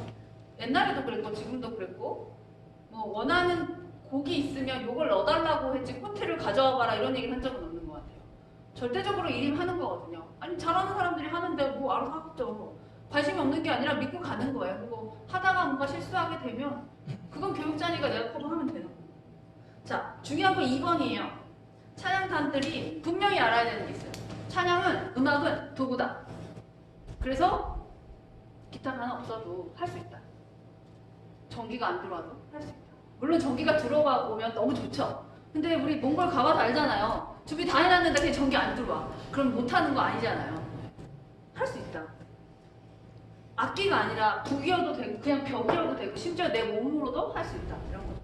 옛날에도 그랬고 지금도 그랬고, 뭐 원하는 곡이 있으면 요걸 넣어달라고 했지 호텔을 가져와 봐라 이런 얘기를 한 적은 없는 것 같아요. 절대적으로 일임하는 거거든요. 아니 잘하는 사람들이 하는데 뭐 알아서 하겠죠. 관심이 없는 게 아니라 믿고 가는 거예요. 그리고 하다가 뭔가 실수하게 되면 그건 교육자니까 내가 커버하면 되는 거예요. 자, 중요한 건 2번이에요. 찬양단들이 분명히 알아야 되는 게 있어요. 찬양은, 음악은 도구다. 그래서 기타가 하나 없어도 할 수 있다. 전기가 안 들어와도 할 수 있다. 물론 전기가 들어와 오면 너무 좋죠. 근데 우리 몽골 가봐서 알잖아요. 준비 다 해놨는데 그냥 전기 안 들어와. 그럼 못하는 거 아니잖아요. 할 수 있다. 악기가 아니라 북이어도 되고 그냥 벽이어도 되고 심지어 내 몸으로도 할 수 있다. 이런 거죠.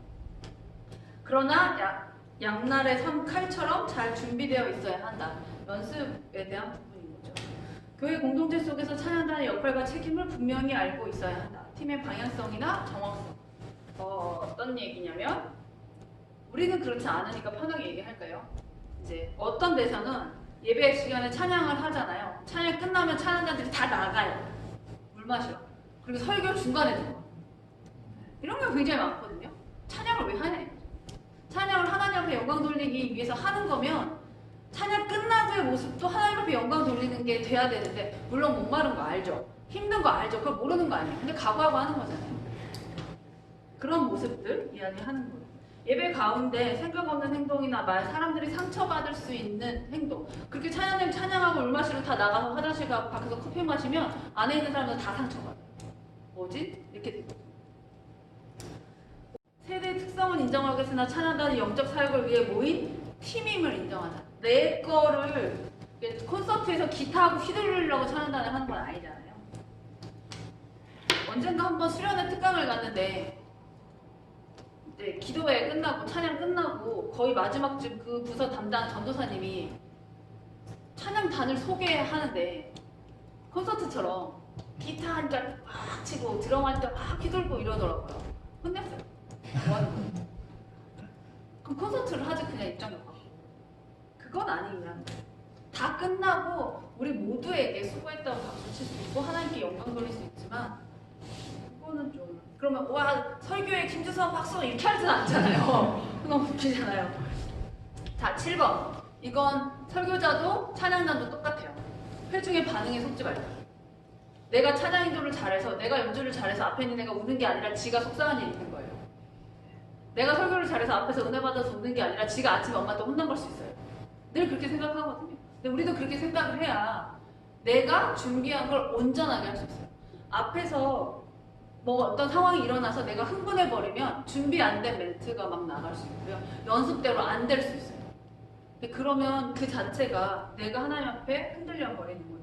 그러나 양날의 칼처럼 잘 준비되어 있어야 한다. 연습에 대한 부분인 거죠. 교회 공동체 속에서 찬양단의 역할과 책임을 분명히 알고 있어야 한다. 팀의 방향성이나 정확성. 어떤 얘기냐면, 우리는 그렇지 않으니까 편하게 얘기할까요? 이제 어떤 데서는 예배 시간에 찬양을 하잖아요. 찬양 끝나면 찬양단들이 다 나가요. 물 마시러. 그리고 설교 중간에 들어와. 이런 게 굉장히 많거든요. 찬양을 왜 하냐 이거죠. 찬양을 하나님 앞에 영광 돌리기 위해서 하는 거면 찬양 끝나고의 모습도 하나님 앞에 영광 돌리는 게 돼야 되는데, 물론 목마른 거 알죠. 힘든 거 알죠. 그걸 모르는 거 아니에요. 근데 각오하고 하는 거잖아요. 그런 모습들 이야기하는 거예요. 예배 가운데 생각 없는 행동이나 말, 사람들이 상처받을 수 있는 행동. 그렇게 찬양하고 물 마시러 다 나가서 화장실 가고 밖에서 커피 마시면 안에 있는 사람들 다 상처받아요. 뭐지? 이렇게 되고. 세대의 특성은 인정하겠으나 찬양단이 영적 사역을 위해 모인 팀임을 인정하자. 내 거를 콘서트에서 기타하고 휘두르려고 찬양단을 하는 건 아니잖아요. 언젠가 한번 수련회 특강을 갔는데 이제 기도회 끝나고 찬양 끝나고 거의 마지막쯤 그 부서 담당 전도사님이 찬양단을 소개하는데 콘서트처럼 기타 한 짝 막 치고 드럼 한 짝 막 휘둘고 이러더라고요. 혼냈어요. 뭐 하는 거예요? 그럼 콘서트를 하지 그냥 입장료 받고. 그건 아니면 다 끝나고 우리 모두에게 수고했다고 박수 칠 수 있고 하나님께 영광 돌릴 수 있지만 그거는 좀 그러면 와 설교에 김주성 박수 이렇게 하진 않잖아요. 그건 웃기잖아요. 자 7번 이건 설교자도 찬양단도 똑같아요. 회중의 반응에 속지 말자. 내가 찬양 인도를 잘해서 내가 연주를 잘해서 앞에 있는 애가 우는 게 아니라 지가 속상한 일이 있는 거예요. 내가 설교를 잘해서 앞에서 은혜 받아서 우는 게 아니라 지가 아침에 엄마한테 혼난 걸 수 있어요. 늘 그렇게 생각하거든요. 근데 우리도 그렇게 생각을 해야 내가 준비한 걸 온전하게 할 수 있어요. 앞에서 뭐 어떤 상황이 일어나서 내가 흥분해버리면 준비 안 된 멘트가 막 나갈 수 있고요. 연습대로 안 될 수 있어요. 근데 그러면 그 자체가 내가 하나님 앞에 흔들려 버리는 거니까요.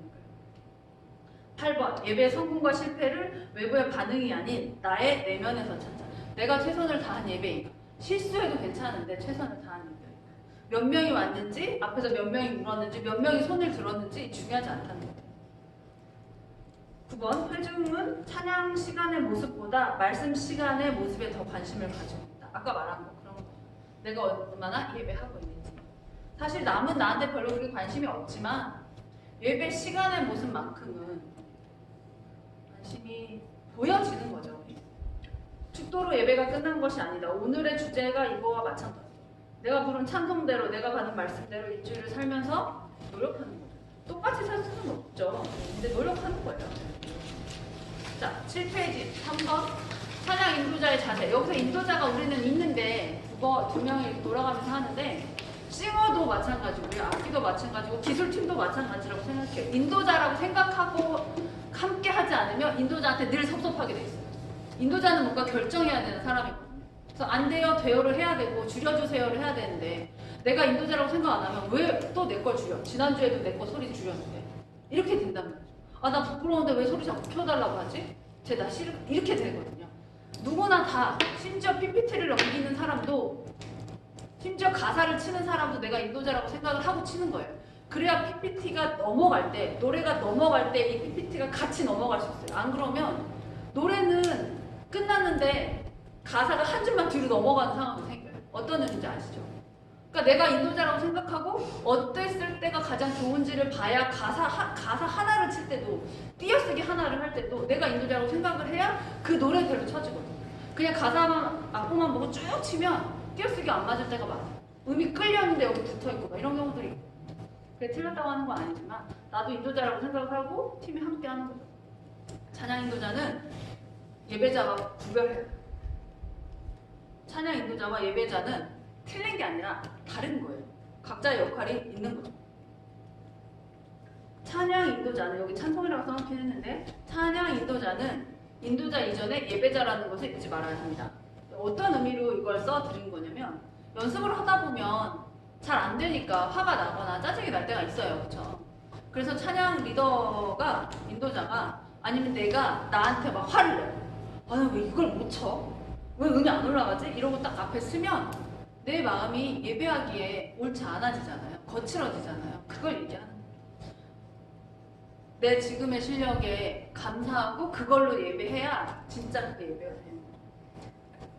8번 예배의 성공과 실패를 외부의 반응이 아닌 나의 내면에서 찾자. 내가 최선을 다한 예배인가. 실수해도 괜찮은데 최선을 다한 예배. 몇 명이 왔는지, 앞에서 몇 명이 울었는지, 몇 명이 손을 들었는지 중요하지 않다는 거예요. 9번 회중은 찬양 시간의 모습보다 말씀 시간의 모습에 더 관심을 가지고 있다. 아까 말한 거 그런 거. 내가 얼마나 예배하고 있는지. 사실 남은 나한테 별로 그렇게 관심이 없지만 예배 시간의 모습만큼은 관심이 보여지는 거죠. 축도로 예배가 끝난 것이 아니다. 오늘의 주제가 이거와 마찬가지예요. 내가 부른 찬송대로 내가 받은 말씀대로 일주일을 살면서 노력하는 거죠. 똑같이 살 수는 없죠. 근데 노력하는 거예요. 자, 7페이지 3번 찬양 인도자의 자세. 여기서 인도자가 우리는 있는데 그거 두 명이 돌아가면서 하는데 싱어도 마찬가지고요. 악기도 마찬가지고 기술팀도 마찬가지라고 생각해요. 인도자라고 생각하고 함께 하지 않으면 인도자한테 늘 섭섭하게 돼 있어요. 인도자는 뭔가 결정해야 되는 사람이거든요. 그래서 안 돼요, 돼요를 해야 되고 줄여주세요를 해야 되는데 내가 인도자라고 생각 안 하면 왜 또 내 걸 줄여? 지난주에도 내 거 소리 줄였는데 이렇게 된단 말이죠. 아, 나 부끄러운데 왜 소리 자꾸 켜달라고 하지? 나 싫어. 이렇게 되거든요. 누구나 다 심지어 PPT를 넘기는 사람도 심지어 가사를 치는 사람도 내가 인도자라고 생각을 하고 치는 거예요. 그래야 PPT가 넘어갈 때, 노래가 넘어갈 때 이 PPT가 같이 넘어갈 수 있어요. 안 그러면 노래는 끝났는데 가사가 한 줄만 뒤로 넘어가는 상황이 생겨요. 어떤 의미인지 아시죠? 그러니까 내가 인도자라고 생각하고 어땠을 때가 가장 좋은지를 봐야 가사 하나를 칠 때도 띄어쓰기 하나를 할 때도 내가 인도자라고 생각을 해야 그 노래대로 쳐지거든요. 그냥 가사만 악보만 보고 쭉 치면 띄어쓰기 안 맞을 때가 많아요. 음이 끌렸는데 여기 붙어있고 막 이런 경우들이 있고. 그게 틀렸다고 하는 건 아니지만 나도 인도자라고 생각을 하고 팀이 함께 하는 거죠. 찬양 인도자는 예배자와 구별해요. 찬양 인도자와 예배자는 틀린 게 아니라 다른 거예요. 각자의 역할이 있는 거죠. 찬양 인도자는 여기 찬송이라고 써놓긴 했는데 찬양 인도자는 인도자 이전에 예배자라는 것을 잊지 말아야 합니다. 어떤 의미로 이걸 써드린 거냐면 연습을 하다 보면 잘 안 되니까 화가 나거나 짜증이 날 때가 있어요. 그렇죠? 그래서 찬양 리더가 인도자가 아니면 내가 나한테 막 화를 내요. 아, 나 왜 이걸 못 쳐? 왜 음이 안 올라가지? 이러고 딱 앞에 쓰면 내 마음이 예배하기에 옳지 않아지잖아요. 거칠어지잖아요. 그걸 얘기하는 거예요. 내 지금의 실력에 감사하고 그걸로 예배해야 진짜 그게 예배가 되는 거예요.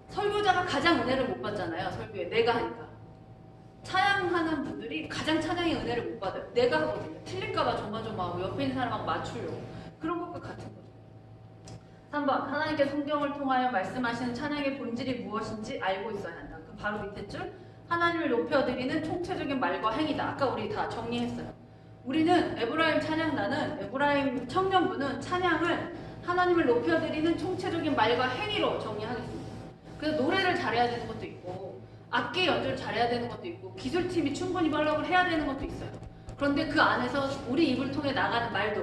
설교자가 가장 은혜를 못 받잖아요. 설교에 내가 하니까. 찬양하는 분들이 가장 찬양의 은혜를 못 받아요. 내가 하거든요. 틀릴까봐 조마조마하고 옆에 있는 사람하고 맞추려고. 그런 것과 같은 거죠. 3번 하나님께 성경을 통하여 말씀하시는 찬양의 본질이 무엇인지 알고 있어야 한다. 그 바로 밑에 줄 하나님을 높여드리는 총체적인 말과 행위다. 아까 우리 다 정리했어요. 우리는 에브라임 찬양단은 에브라임 청년부는 찬양을 하나님을 높여드리는 총체적인 말과 행위로 정리하겠습니다. 그래서 노래를 잘해야 되는 것도 있고 악기 연주를 잘해야 되는 것도 있고 기술팀이 충분히 활력을 해야 되는 것도 있어요. 그런데 그 안에서 우리 입을 통해 나가는 말도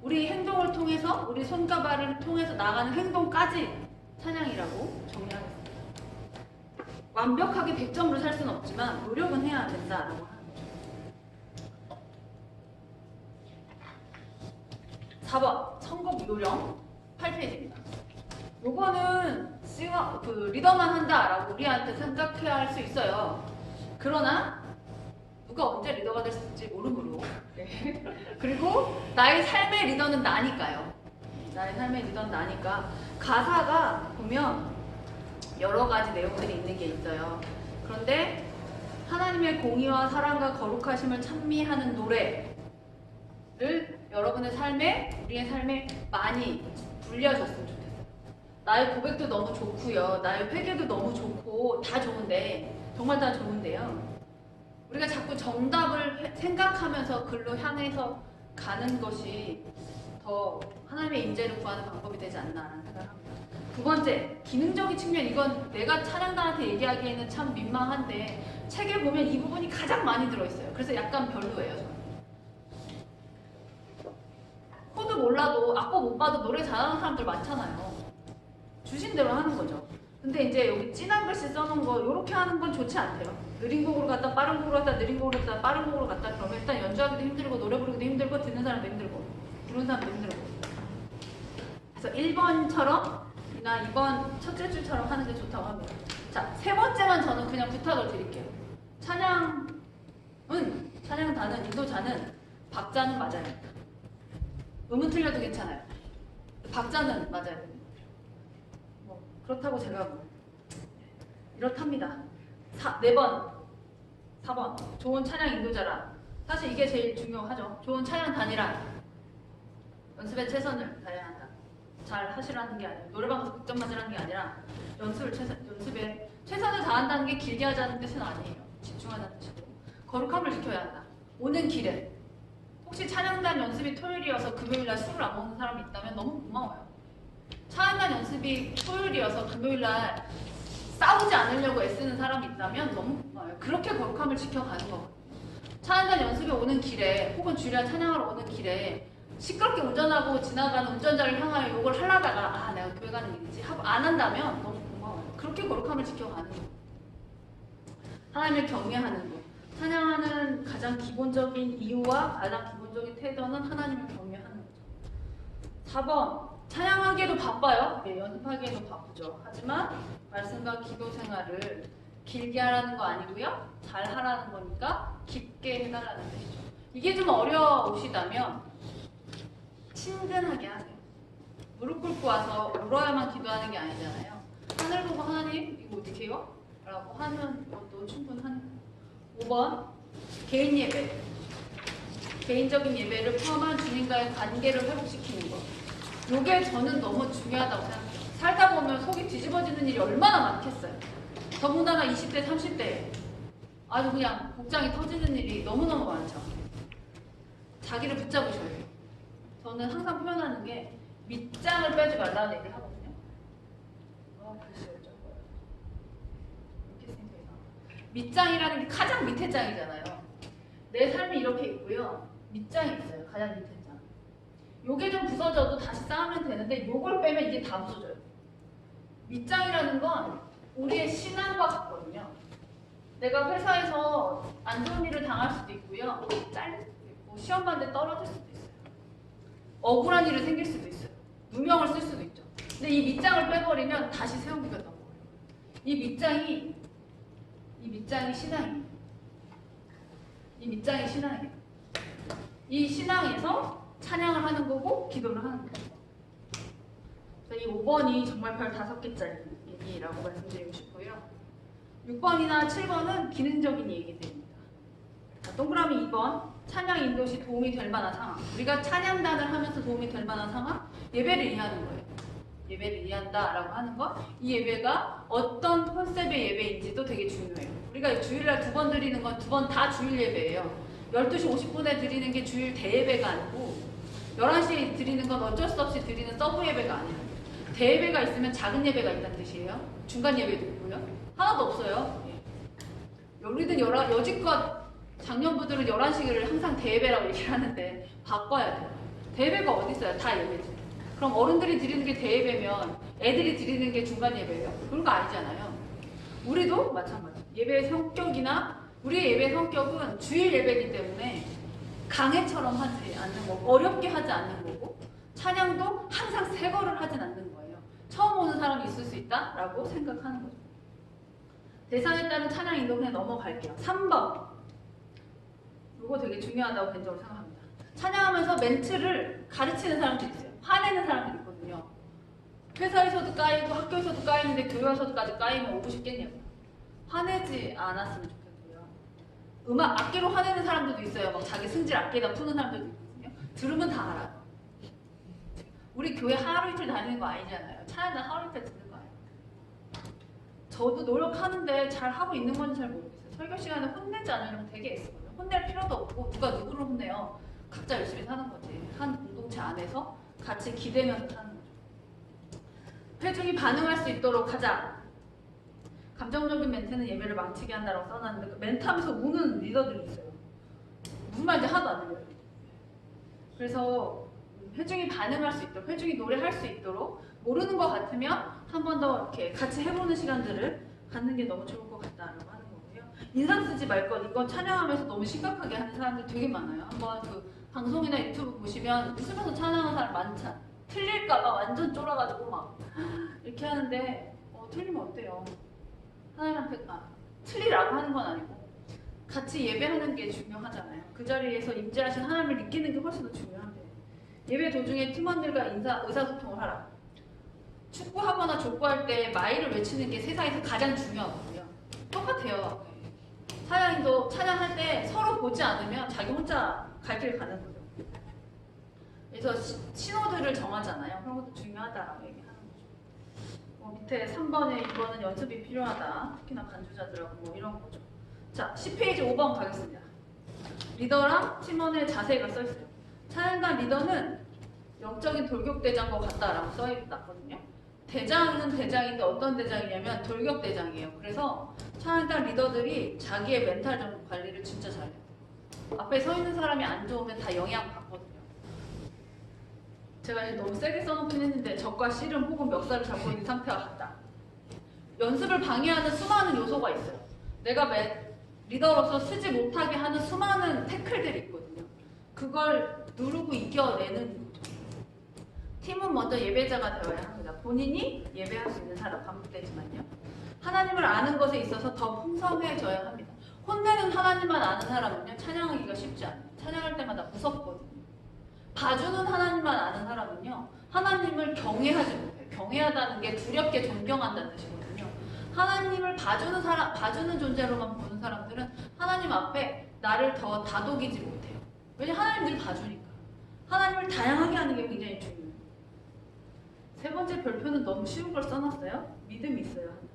우리 행동을 통해서 우리 손과 발을 통해서 나가는 행동까지 찬양이라고 정리하겠습니다. 완벽하게 100점으로 살 수는 없지만 노력은 해야 된다라고 하는 거죠. 4번 선곡 요령 8페이지입니다. 요거는 리더만 한다라고 우리한테 생각해야 할 수 있어요. 그러나 누가 언제 리더가 될 수 있을지 모르므로 네. 그리고 나의 삶의 리더는 나니까요. 나의 삶의 리더는 나니까 가사가 보면 여러 가지 내용들이 있는 게 있어요. 그런데 하나님의 공의와 사랑과 거룩하심을 찬미하는 노래를 여러분의 삶에, 우리의 삶에 많이 불려줬으면 좋겠어요. 나의 고백도 너무 좋고요. 나의 회개도 너무 좋고 다 좋은데 정말 다 좋은데요. 우리가 자꾸 정답을 생각하면서 글로 향해서 가는 것이 더 하나님의 임재를 구하는 방법이 되지 않나라는 생각을 합니다. 두 번째, 기능적인 측면. 이건 내가 찬양단한테 얘기하기에는 참 민망한데 책에 보면 이 부분이 가장 많이 들어있어요. 그래서 약간 별로예요, 저는. 코드 몰라도 악보 못 봐도 노래 잘하는 사람들 많잖아요. 주신 대로 하는 거죠. 근데 이제 여기 진한 글씨 써놓은 거 이렇게 하는 건 좋지 않대요. 느린 곡으로 갔다 빠른 곡으로 갔다 느린 곡으로 갔다 빠른 곡으로 갔다 그러면 일단 연주하기도 힘들고 노래 부르기도 힘들고 듣는 사람도 힘들고 부르는 사람도 힘들고. 그래서 1번처럼이나 2번 첫째 줄처럼 하는 게 좋다고 합니다. 자, 세 번째만 저는 그냥 부탁을 드릴게요. 찬양단은 인도자는 박자는 맞아야 됩니다. 음은 틀려도 괜찮아요. 박자는 맞아야 됩니다. 뭐 그렇다고 제가 이렇답니다. 4번 4번 좋은 찬양 인도자라. 사실 이게 제일 중요하죠. 좋은 찬양단이란 연습에 최선을 다해야 한다. 잘 하시라는 게 아니라 노래방에서 100점 맞으라는 게 아니라 연습에 최선을 다한다는 게 길게 하자는 뜻은 아니에요. 집중하자는 뜻이고 거룩함을 지켜야 한다. 오는 길에 혹시 찬양단 연습이 토요일이어서 금요일날 술을 안 먹는 사람이 있다면 너무 고마워요. 찬양단 연습이 토요일이어서 금요일날 싸우지 않으려고 애쓰는 사람이 있다면 너무 고마워요. 그렇게 거룩함을 지켜가는 거거든요. 찬양단 연습에 오는 길에 혹은 주일날 찬양하러 오는 길에 시끄럽게 운전하고 지나가는 운전자를 향하여 욕을 하려다가 내가 교회 가는 일이지 하고 안 한다면 너무 고마워요. 그렇게 거룩함을 지켜가는 거예요. 하나님을 경외하는 것. 찬양하는 가장 기본적인 이유와 가장 기본적인 태도는 하나님을 경외하는 거죠. 4번 찬양하기에도 바빠요. 네, 연습하기에도 바쁘죠. 하지만 말씀과 기도 생활을 길게 하라는 거 아니고요. 잘 하라는 거니까 깊게 해달라는 뜻이죠. 이게 좀 어려우시다면 친근하게 하세요. 무릎 꿇고 와서 울어야만 기도하는 게 아니잖아요. 하늘 보고 하나님 이거 어떻게 해요? 라고 하는 것도 충분한 거예요. 5번 개인 예배. 개인적인 예배를 포함한 주님과의 관계를 회복시키는 것. 이게 저는 너무 중요하다고 생각해요. 살다 보면 속이 뒤집어지는 일이 얼마나 많겠어요. 더군다나 20대, 30대에 아주 그냥 복장이 터지는 일이 너무너무 많죠. 자기를 붙잡으셔야 돼요. 저는 항상 표현하는 게 밑장을 빼지 말라는 얘기를 하거든요. 글쎄요, 저거. 이렇게 생각해요. 밑장이라는 게 가장 밑에 장이잖아요. 내 삶이 이렇게 있고요. 밑장이 있어요. 가장 밑에 장. 요게 좀 부서져도 다시 쌓으면 되는데 요걸 빼면 이게 다 부서져요. 밑장이라는 건 우리의 신앙과 같거든요. 내가 회사에서 안 좋은 일을 당할 수도 있고요. 잘릴 수도 있고 시험 봤는데 떨어질 수도 있어요. 억울한 일이 생길 수도 있어요. 누명을 쓸 수도 있죠. 근데 이 밑장을 빼버리면 다시 세우기가 너무 어려워요. 이 밑장이 신앙이에요. 이 밑장이 신앙이에요. 이 신앙에서 찬양을 하는 거고 기도를 하는 거예요. 이 5번이 정말 별 5개짜리 얘기라고 말씀드리고 싶고요. 6번이나 7번은 기능적인 얘기들입니다. 동그라미 2번 찬양 인도 시 도움이 될 만한 상황. 우리가 찬양단을 하면서 도움이 될 만한 상황, 예배를 이해하는 거예요. 예배를 이해한다라고 하는 것. 이 예배가 어떤 컨셉의 예배인지도 되게 중요해요. 우리가 주일날 2번 드리는 건 2번 다 주일 예배예요. 12시 50분에 드리는 게 주일 대예배가 아니고 11시에 드리는 건 어쩔 수 없이 드리는 서브 예배가 아니에요. 대예배가 있으면 작은 예배가 있다는 뜻이에요. 중간 예배도 있고요. 하나도 없어요. 우리는 여지껏 작년부들은 11시를 항상 대예배라고 얘기를 하는데 바꿔야 돼요. 대예배가 어디 있어요? 다 예배지. 그럼 어른들이 드리는 게 대예배면 애들이 드리는 게 중간 예배예요? 그런 거 아니잖아요. 우리도 마찬가지. 예배의 성격이나 우리의 예배의 성격은 주일 예배이기 때문에 강해처럼 하지 않는 거고 어렵게 하지 않는 거고 찬양도 항상 새 거를 하진 않는 거예요. 처음 오는 사람이 있을 수 있다라고 생각하는 거죠. 대상에 따른 찬양 인도 그냥 넘어갈게요. 3번. 이거 되게 중요하다고 개인적으로 생각합니다. 찬양하면서 멘트를 가르치는 사람들이 있어요. 화내는 사람들이 있거든요. 회사에서도 까이고 학교에서도 까이는데 교회 와서까지 까이면 오고 싶겠냐고요. 화내지 않았으면 좋겠고요. 음악 악기로 화내는 사람들도 있어요. 막 자기 승질 악기에다 푸는 사람들도 있거든요. 들으면 다 알아요. 우리 교회 하루 이틀 다니는 거 아니잖아요. 찬양단 하루 이틀 듣는 거 아니에요. 저도 노력하는데 잘 하고 있는 건지 잘 모르겠어요. 설교 시간에 혼내지 않으려면 되게 애쓰거든요. 혼낼 필요도 없고 누가 누구를 혼내요. 각자 열심히 사는 거지. 한 공동체 안에서 같이 기대면서 사는 거죠. 회중이 반응할 수 있도록 하자. 감정적인 멘트는 예배를 망치게 한다고 써놨는데 그 멘트하면서 우는 리더들이 있어요. 무슨 말인지 하나도 안 들려요. 그래서 회중이 반응할 수 있도록, 회중이 노래할 수 있도록 모르는 것 같으면 한 번 더 이렇게 같이 해보는 시간들을 갖는 게 너무 좋을 것 같다라고 하는 거고요. 인상 쓰지 말 것, 이건 찬양하면서 너무 심각하게 하는 사람들 되게 많아요. 한번 그 방송이나 유튜브 보시면 웃으면서 찬양하는 사람 많잖아. 틀릴까봐 완전 쫄아가지고 막 이렇게 하는데 틀리면 어때요? 하나님한테 틀리라고 하는 건 아니고 같이 예배하는 게 중요하잖아요. 그 자리에서 임재하신 하나님을 느끼는 게 훨씬 더 중요한데 예배 도중에 팀원들과 의사소통을 하라. 축구하거나 족구할 때 마이를 외치는 게 세상에서 가장 중요하거든요. 똑같아요. 찬양도 찬양할 때 서로 보지 않으면 자기 혼자 갈 길 가는 거죠. 그래서 신호들을 정하잖아요. 그런 것도 중요하다라고 얘기하는 거죠. 밑에 3번에 이거는 연습이 필요하다. 특히나 간주자들하고 뭐 이런 거죠. 자, 10페이지 5번 가겠습니다. 리더랑 팀원의 자세가 써있어요. 찬양단 리더는 영적인 돌격대장과 같다라고 써있거든요. 대장은 대장인데 어떤 대장이냐면 돌격대장이에요. 그래서 찬양단 리더들이 자기의 멘탈 관리를 진짜 잘해요. 앞에 서 있는 사람이 안 좋으면 다 영향 받거든요. 제가 너무 세게 써놓긴 했는데 적과 씨름 혹은 멱살을 잡고 있는 상태와 같다. 연습을 방해하는 수많은 요소가 있어요. 내가 리더로서 쓰지 못하게 하는 수많은 태클들이 있거든요. 그걸 누르고 이겨내는 거죠. 팀은 먼저 예배자가 되어야 합니다. 본인이 예배할 수 있는 사람 반복되지만요. 하나님을 아는 것에 있어서 더 풍성해져야 합니다. 혼내는 하나님만 아는 사람은요 찬양하기가 쉽지 않아요. 찬양할 때마다 무섭거든요. 봐주는 하나님만 아는 사람은요 하나님을 경외하지 못해요. 경외하다는 게 두렵게 존경한다는 뜻이거든요. 하나님을 봐주는 존재로만 보는 사람들은 하나님 앞에 나를 더 다독이지 못해요. 왜냐면 하나님들이 봐주니까. 하나님을 다양하게 하는 게 굉장히 중요해요. 세 번째 별표는 너무 쉬운 걸 써놨어요. 믿음이 있어야 한다.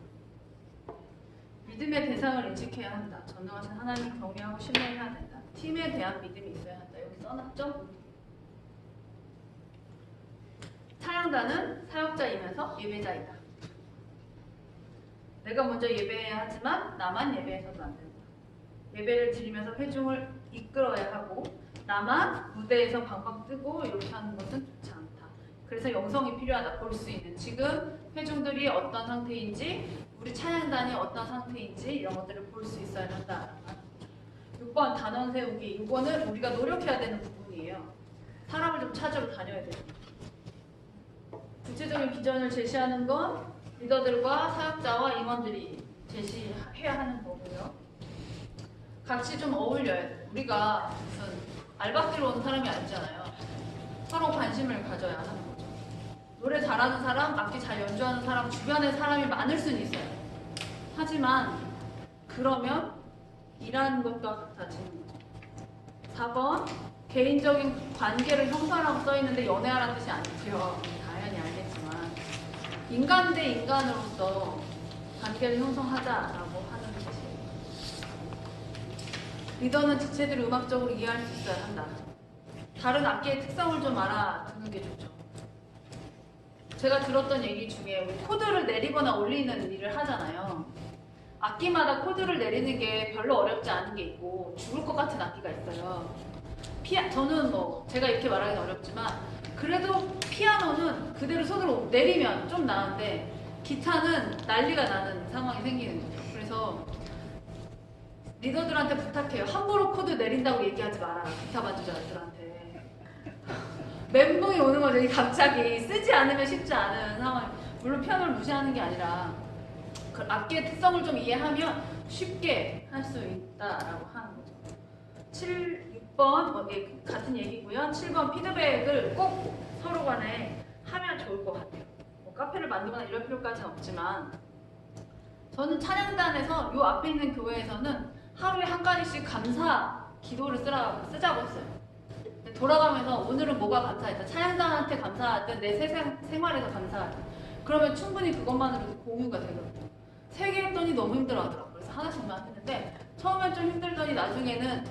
믿음의 대상을 인식해야 한다. 전능하신 하나님을 경외하고 신뢰해야 된다. 팀에 대한 믿음이 있어야 한다. 여기 써놨죠? 찬양단은 사역자이면서 예배자이다. 내가 먼저 예배해야 하지만 나만 예배해서도 안 된다. 예배를 드리면서 회중을 이끌어야 하고 나만 무대에서 방방 뜨고 이렇게 하는 것은 좋지 않다. 그래서 영성이 필요하다. 볼 수 있는 지금 회중들이 어떤 상태인지 우리 찬양단이 어떤 상태인지 이런 것들을 볼 수 있어야 한다. 6번 단원 세우기. 이거는 우리가 노력해야 되는 부분이에요. 사람을 좀 찾으러 다녀야 돼요. 구체적인 비전을 제시하는 건 리더들과 사역자와 임원들이 제시해야 하는 거고요. 같이 좀 어울려야 돼요. 우리가 무슨 알바끼로 오는 사람이 아니잖아요. 서로 관심을 가져야 하는 거죠. 노래 잘하는 사람, 악기 잘 연주하는 사람, 주변에 사람이 많을 수는 있어요. 하지만 그러면 일하는 것과 같아지는 거죠. 4번 개인적인 관계를 형성하라고 써있는데 연애하라는 뜻이 아니고요. 당연히 알겠지만 인간 대 인간으로서 관계를 형성하자라고 하는 뜻이에요. 리더는 지체들을 음악적으로 이해할 수 있어야 한다. 다른 악기의 특성을 좀 알아두는 게 좋죠. 제가 들었던 얘기 중에 우리 코드를 내리거나 올리는 일을 하잖아요. 악기마다 코드를 내리는 게 별로 어렵지 않은 게 있고 죽을 것 같은 악기가 있어요. 저는 뭐 제가 이렇게 말하기는 어렵지만 그래도 피아노는 그대로 손으로 내리면 좀 나은데 기타는 난리가 나는 상황이 생기는 거죠. 그래서 리더들한테 부탁해요. 함부로 코드 내린다고 얘기하지 마라. 기타 반주자들한테. 멘붕이 오는 거죠. 이 갑자기 쓰지 않으면 쉽지 않은 상황. 물론 피아노를 무시하는 게 아니라 그 악기의 특성을 좀 이해하면 쉽게 할 수 있다라고 하는 거죠. 6번 같은 얘기고요. 7번 피드백을 꼭 서로 간에 하면 좋을 것 같아요. 뭐 카페를 만들거나 이럴 필요까지는 없지만 저는 찬양단에서 요 앞에 있는 교회에서는 하루에 한 가지씩 감사 기도를 쓰자고 했어요. 돌아가면서 오늘은 뭐가 감사했다. 찬양단한테 감사하든 내 생활에서 감사하든 그러면 충분히 그것만으로도 공유가 되거든요. 3개 했더니 너무 힘들어하더라고요. 그래서 하나씩만 했는데 처음엔 좀 힘들더니 나중에는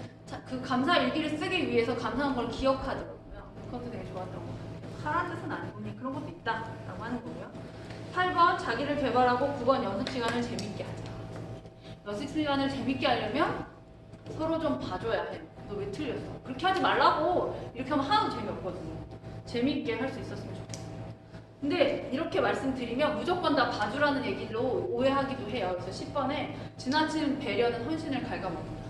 그 감사 일기를 쓰기 위해서 감사한 걸 기억하더라고요. 그것도 되게 좋았던 것 같아요. 하라는 뜻은 아니고 그런 것도 있다라고 하는 거고요. 8번 자기를 개발하고 9번 연습 시간을 재밌게 하자. 연습 시간을 재밌게 하려면 서로 좀 봐줘야 해요. 너 왜 틀렸어? 그렇게 하지 말라고. 이렇게 하면 하나도 재미없거든요. 재밌게 할 수 있었으면 좋겠어요. 근데 이렇게 말씀드리면 무조건 다 봐주라는 얘기로 오해하기도 해요. 그래서 10번에 지나친 배려는 헌신을 갉아먹는다.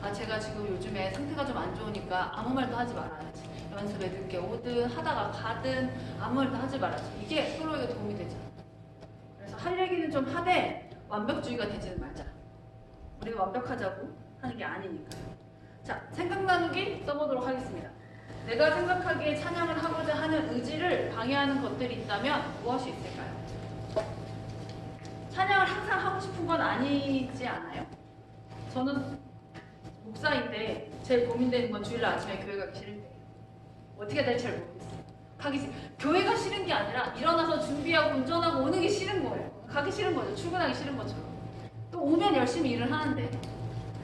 아 제가 지금 요즘에 상태가 좀 안 좋으니까 아무 말도 하지 말아야지. 연습에 늦게 오든 하다가 가든 아무 말도 하지 말아야지. 이게 서로에게 도움이 되잖아. 그래서 할 얘기는 좀 하되 완벽주의가 되지는 말자. 우리는 완벽하자고 하는 게 아니니까요. 자, 생각 나누기 써보도록 하겠습니다. 내가 생각하기에 찬양을 하고자 하는 의지를 방해하는 것들이 있다면 무엇이 있을까요? 찬양을 항상 하고 싶은 건 아니지 않아요? 저는 목사인데 제일 고민되는 건 주일날 아침에 교회 가기 싫을 때예요. 어떻게 해야 될지 잘 모르겠어요. 교회가 싫은 게 아니라 일어나서 준비하고 운전하고 오는 게 싫은 거예요. 가기 싫은 거죠. 출근하기 싫은 것처럼. 또 오면 열심히 일을 하는데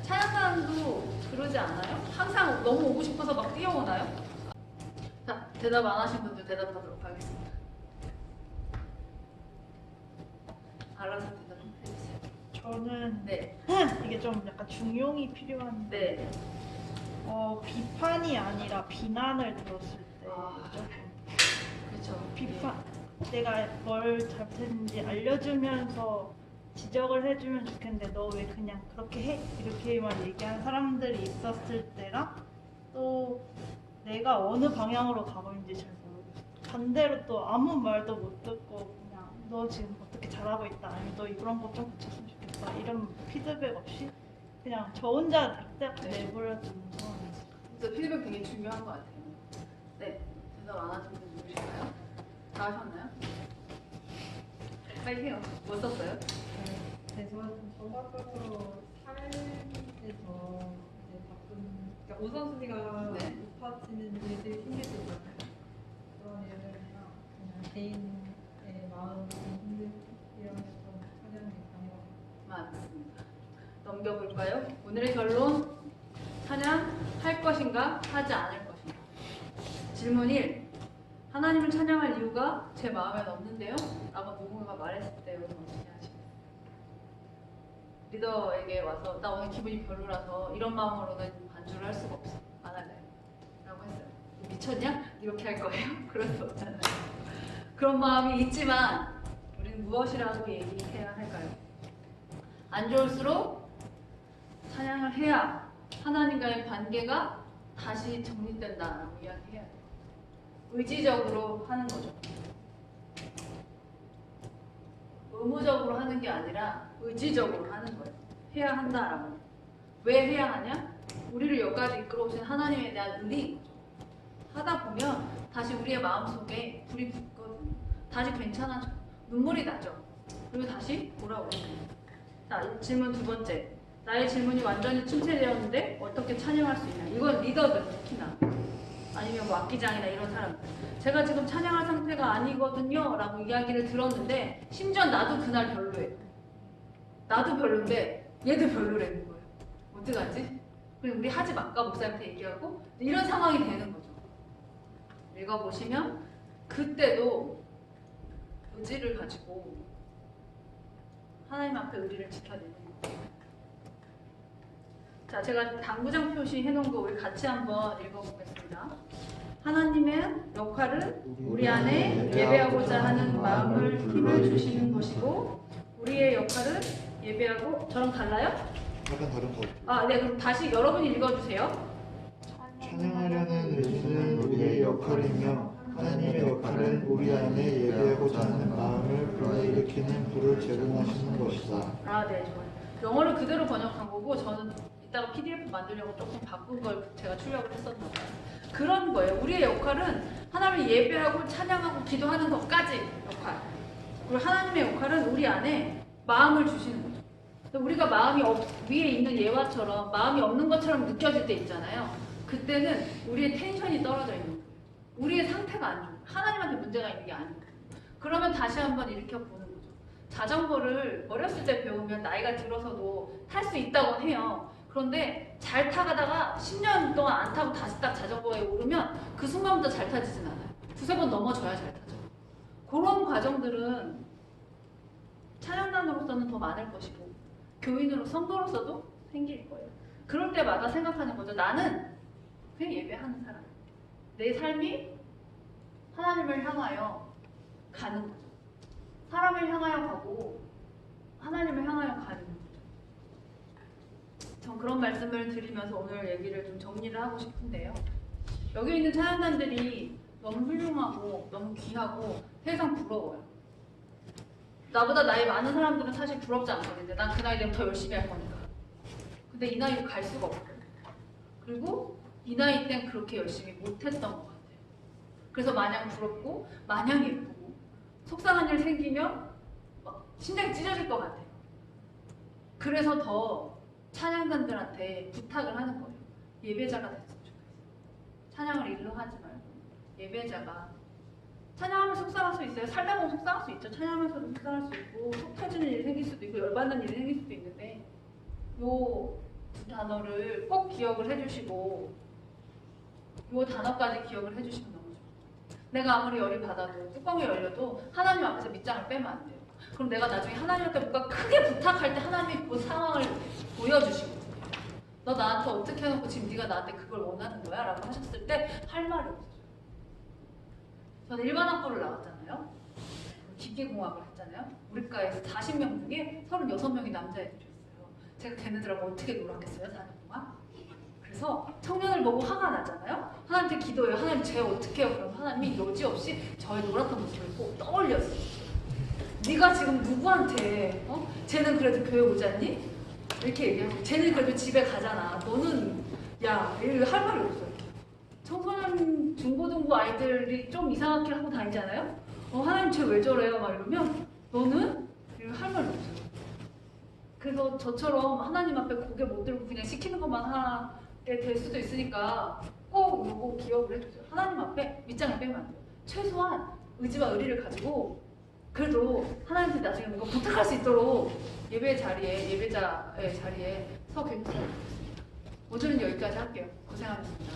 찬양단도 그러지 않아요? 항상 너무 오고 싶어서 막 뛰어오나요? 자, 대답 안 하신 분들 대답하도록 하겠습니다. 알아서 대답 좀 해주세요. 저는 네, 이게 좀 약간 중용이 필요한데 네. 비판이 아니라 비난을 들었을 때 아. 조금 그렇죠. 비판 내가 뭘 잘못했는지 알려주면서 지적을 해주면 좋겠는데 너 왜 그냥 그렇게 해? 이렇게만 얘기하는 사람들이 있었을 때랑 또 내가 어느 방향으로 가고 있는지 잘 모르겠어. 반대로 또 아무 말도 못 듣고 그냥 너 지금 어떻게 잘하고 있다 아니면 너 이런 거 좀 고쳤으면 좋겠다 이런 피드백 없이 그냥 저 혼자 딱딱 네. 내버려 두는 상황이지. 진짜 피드백 되게 중요한 것 같아요. 네, 대답 안 하신 분 누구실까요? 다 하셨나요? 빨리 해요. 뭐 썼어요? 네, 저는 전반적으로 삶에서 이제 바쁜, 그러니까 우선순위가 네. 높아지는 일들이 생길 수 있잖아요. 그런 일들이나 그냥 개인의 마음이 힘든 이런 좀 사정이 있다면 맞습니다. 넘겨볼까요? 오늘의 결론. 찬양할 것인가 하지 않을 것인가. 질문 1. 하나님을 찬양할 이유가 제 마음엔 없는데요? 라고 누군가가 말했을 때 여러분 어떻게 하시나요? 리더에게 와서 나 오늘 기분이 별로라서 이런 마음으로는 반주를 할 수가 없어. 안 할래. 라고 했어요. 미쳤냐? 이렇게 할 거예요? 그럴 수 없잖아요. 그런 마음이 있지만 우리는 무엇이라고 얘기해야 할까요? 안 좋을수록 찬양을 해야 하나님과의 관계가 다시 정립된다라고 이야기해야 돼요. 의지적으로 하는 거죠. 의무적으로 하는 게 아니라 의지적으로 하는 거예요. 해야 한다라고. 왜 해야 하냐? 우리를 여기까지 이끌어오신 하나님에 대한 의리인 거죠. 하다 보면 다시 우리의 마음속에 불이 붙거든요. 다시 괜찮아져. 눈물이 나죠. 그리고 다시 돌아오는 거예요. 자, 질문 2번째. 나의 질문이 완전히 침체되었는데 어떻게 찬양할 수 있냐? 이건 리더들 특히나. 아니면 뭐 악기장이나 이런 사람들. 제가 지금 찬양할 상태가 아니거든요 라고 이야기를 들었는데 심지어 나도 그날 별로예요. 나도 별론데 얘도 별로라는 거예요. 어떡하지? 그럼 우리 하지 말까 목사님한테 얘기하고 이런 상황이 되는 거죠. 읽어보시면 그때도 의지를 가지고 하나님 앞에 의리를 지켜내는 거예요. 자, 제가 당구장 표시 해놓은 거 우리 같이 한번 읽어보겠습니다. 하나님의 역할은 우리 안에 예배하고자 하는 마음을 힘을 주시는 것이고 우리의 역할은 예배하고 저랑 달라요? 약간 다른 것 같아요. 네, 그럼 다시 여러분이 읽어주세요. 찬양하려는 의지는 우리의 역할이며 하나님의 역할은 우리 안에 예배하고자 하는 마음을 불러일으키는 불을 제공하시는 것이다. 아, 네, 좋아요. 영어를 그대로 번역한 거고 저는 이따가 PDF 만들려고 조금 바꾼 걸 제가 출력을 했었나 봐요. 그런 거예요. 우리의 역할은 하나님을 예배하고 찬양하고 기도하는 것까지 역할. 그리고 하나님의 역할은 우리 안에 마음을 주시는 거죠. 우리가 마음이 위에 있는 예화처럼 마음이 없는 것처럼 느껴질 때 있잖아요. 그때는 우리의 텐션이 떨어져 있는 거예요. 우리의 상태가 안 좋아요. 하나님한테 문제가 있는 게 아니고. 그러면 다시 한번 일으켜 보는 거죠. 자전거를 어렸을 때 배우면 나이가 들어서도 탈 수 있다고 해요. 그런데 잘 타가다가 10년 동안 안 타고 다시 딱 자전거에 오르면 그 순간부터 잘 타지진 않아요. 두세 번 넘어져야 잘 타죠. 그런 과정들은 찬양단으로서는 더 많을 것이고 교인으로 성도로서도 생길 거예요. 그럴 때마다 생각하는 거죠. 나는 그냥 예배하는 사람. 내 삶이 하나님을 향하여 가는 거죠. 사람을 향하여 가고 하나님을 향하여 가는 거죠. 전 그런 말씀을 드리면서 오늘 얘기를 좀 정리를 하고 싶은데요. 여기 있는 찬양단들이 너무 훌륭하고 너무 귀하고 세상 부러워요. 나보다 나이 많은 사람들은 사실 부럽지 않거든요. 난 그 나이 되면 더 열심히 할 거니까. 근데 이 나이로 갈 수가 없고 그리고 이 나이 땐 그렇게 열심히 못했던 것 같아요. 그래서 마냥 부럽고 마냥 예쁘고 속상한 일 생기면 막 심장이 찢어질 것 같아요. 그래서 더 찬양단들한테 부탁을 하는 거예요. 예배자가 됐으면 좋겠어요. 찬양을 일로 하지 말고 예배자가 찬양하면 속상할 수 있어요. 살다 보면 속상할 수 있죠. 찬양하면서도 속상할 수 있고 속 터지는 일이 생길 수도 있고 열받는 일이 생길 수도 있는데 요 두 단어를 꼭 기억을 해주시고 요 단어까지 기억을 해주시면 너무 좋아요. 내가 아무리 열이 받아도 뚜껑이 열려도 하나님 앞에서 밑장을 빼면 안 돼요. 그럼 내가 나중에 하나님한테 뭔가 크게 부탁할 때 하나님이 그 상황을 보여주시거든요. 너 나한테 어떻게 해놓고 지금 네가 나한테 그걸 원하는 거야? 라고 하셨을 때 할 말이 없어요. 저는 일반학교를 나왔잖아요. 기계공학을 했잖아요. 우리과에서 40명 중에 36명이 남자애들이었어요. 제가 걔네들하고 어떻게 놀았겠어요? 4년 동안? 그래서 청년을 보고 화가 나잖아요. 하나님한테 기도해요. 하나님 쟤 어떻게 해요? 그럼 하나님이 여지없이 저의 놀았던 모습을 꼭 떠올렸어요. 네가 지금 누구한테 쟤는 그래도 교회 오지 않니? 이렇게 얘기하고 쟤는 그래도 집에 가잖아. 너는 야 이거 할 말이 없어요. 청소년 중고등부 아이들이 좀 이상하게 하고 다니잖아요. 하나님 쟤 왜 저래요? 막 이러면 너는 이거 할 말이 없어요. 그래서 저처럼 하나님 앞에 고개 못 들고 그냥 시키는 것만 하게 될 수도 있으니까 꼭 이거 기억을 해주세요. 하나님 앞에 밑장을 빼면 안 돼요. 최소한 의지와 의리를 가지고 그래도 하나님한테 나중에 뭔가 부탁할 수 있도록 예배의 자리에, 예배자의 자리에 서 계셨으면 좋겠습니다. 오늘은 여기까지 할게요. 고생하셨습니다.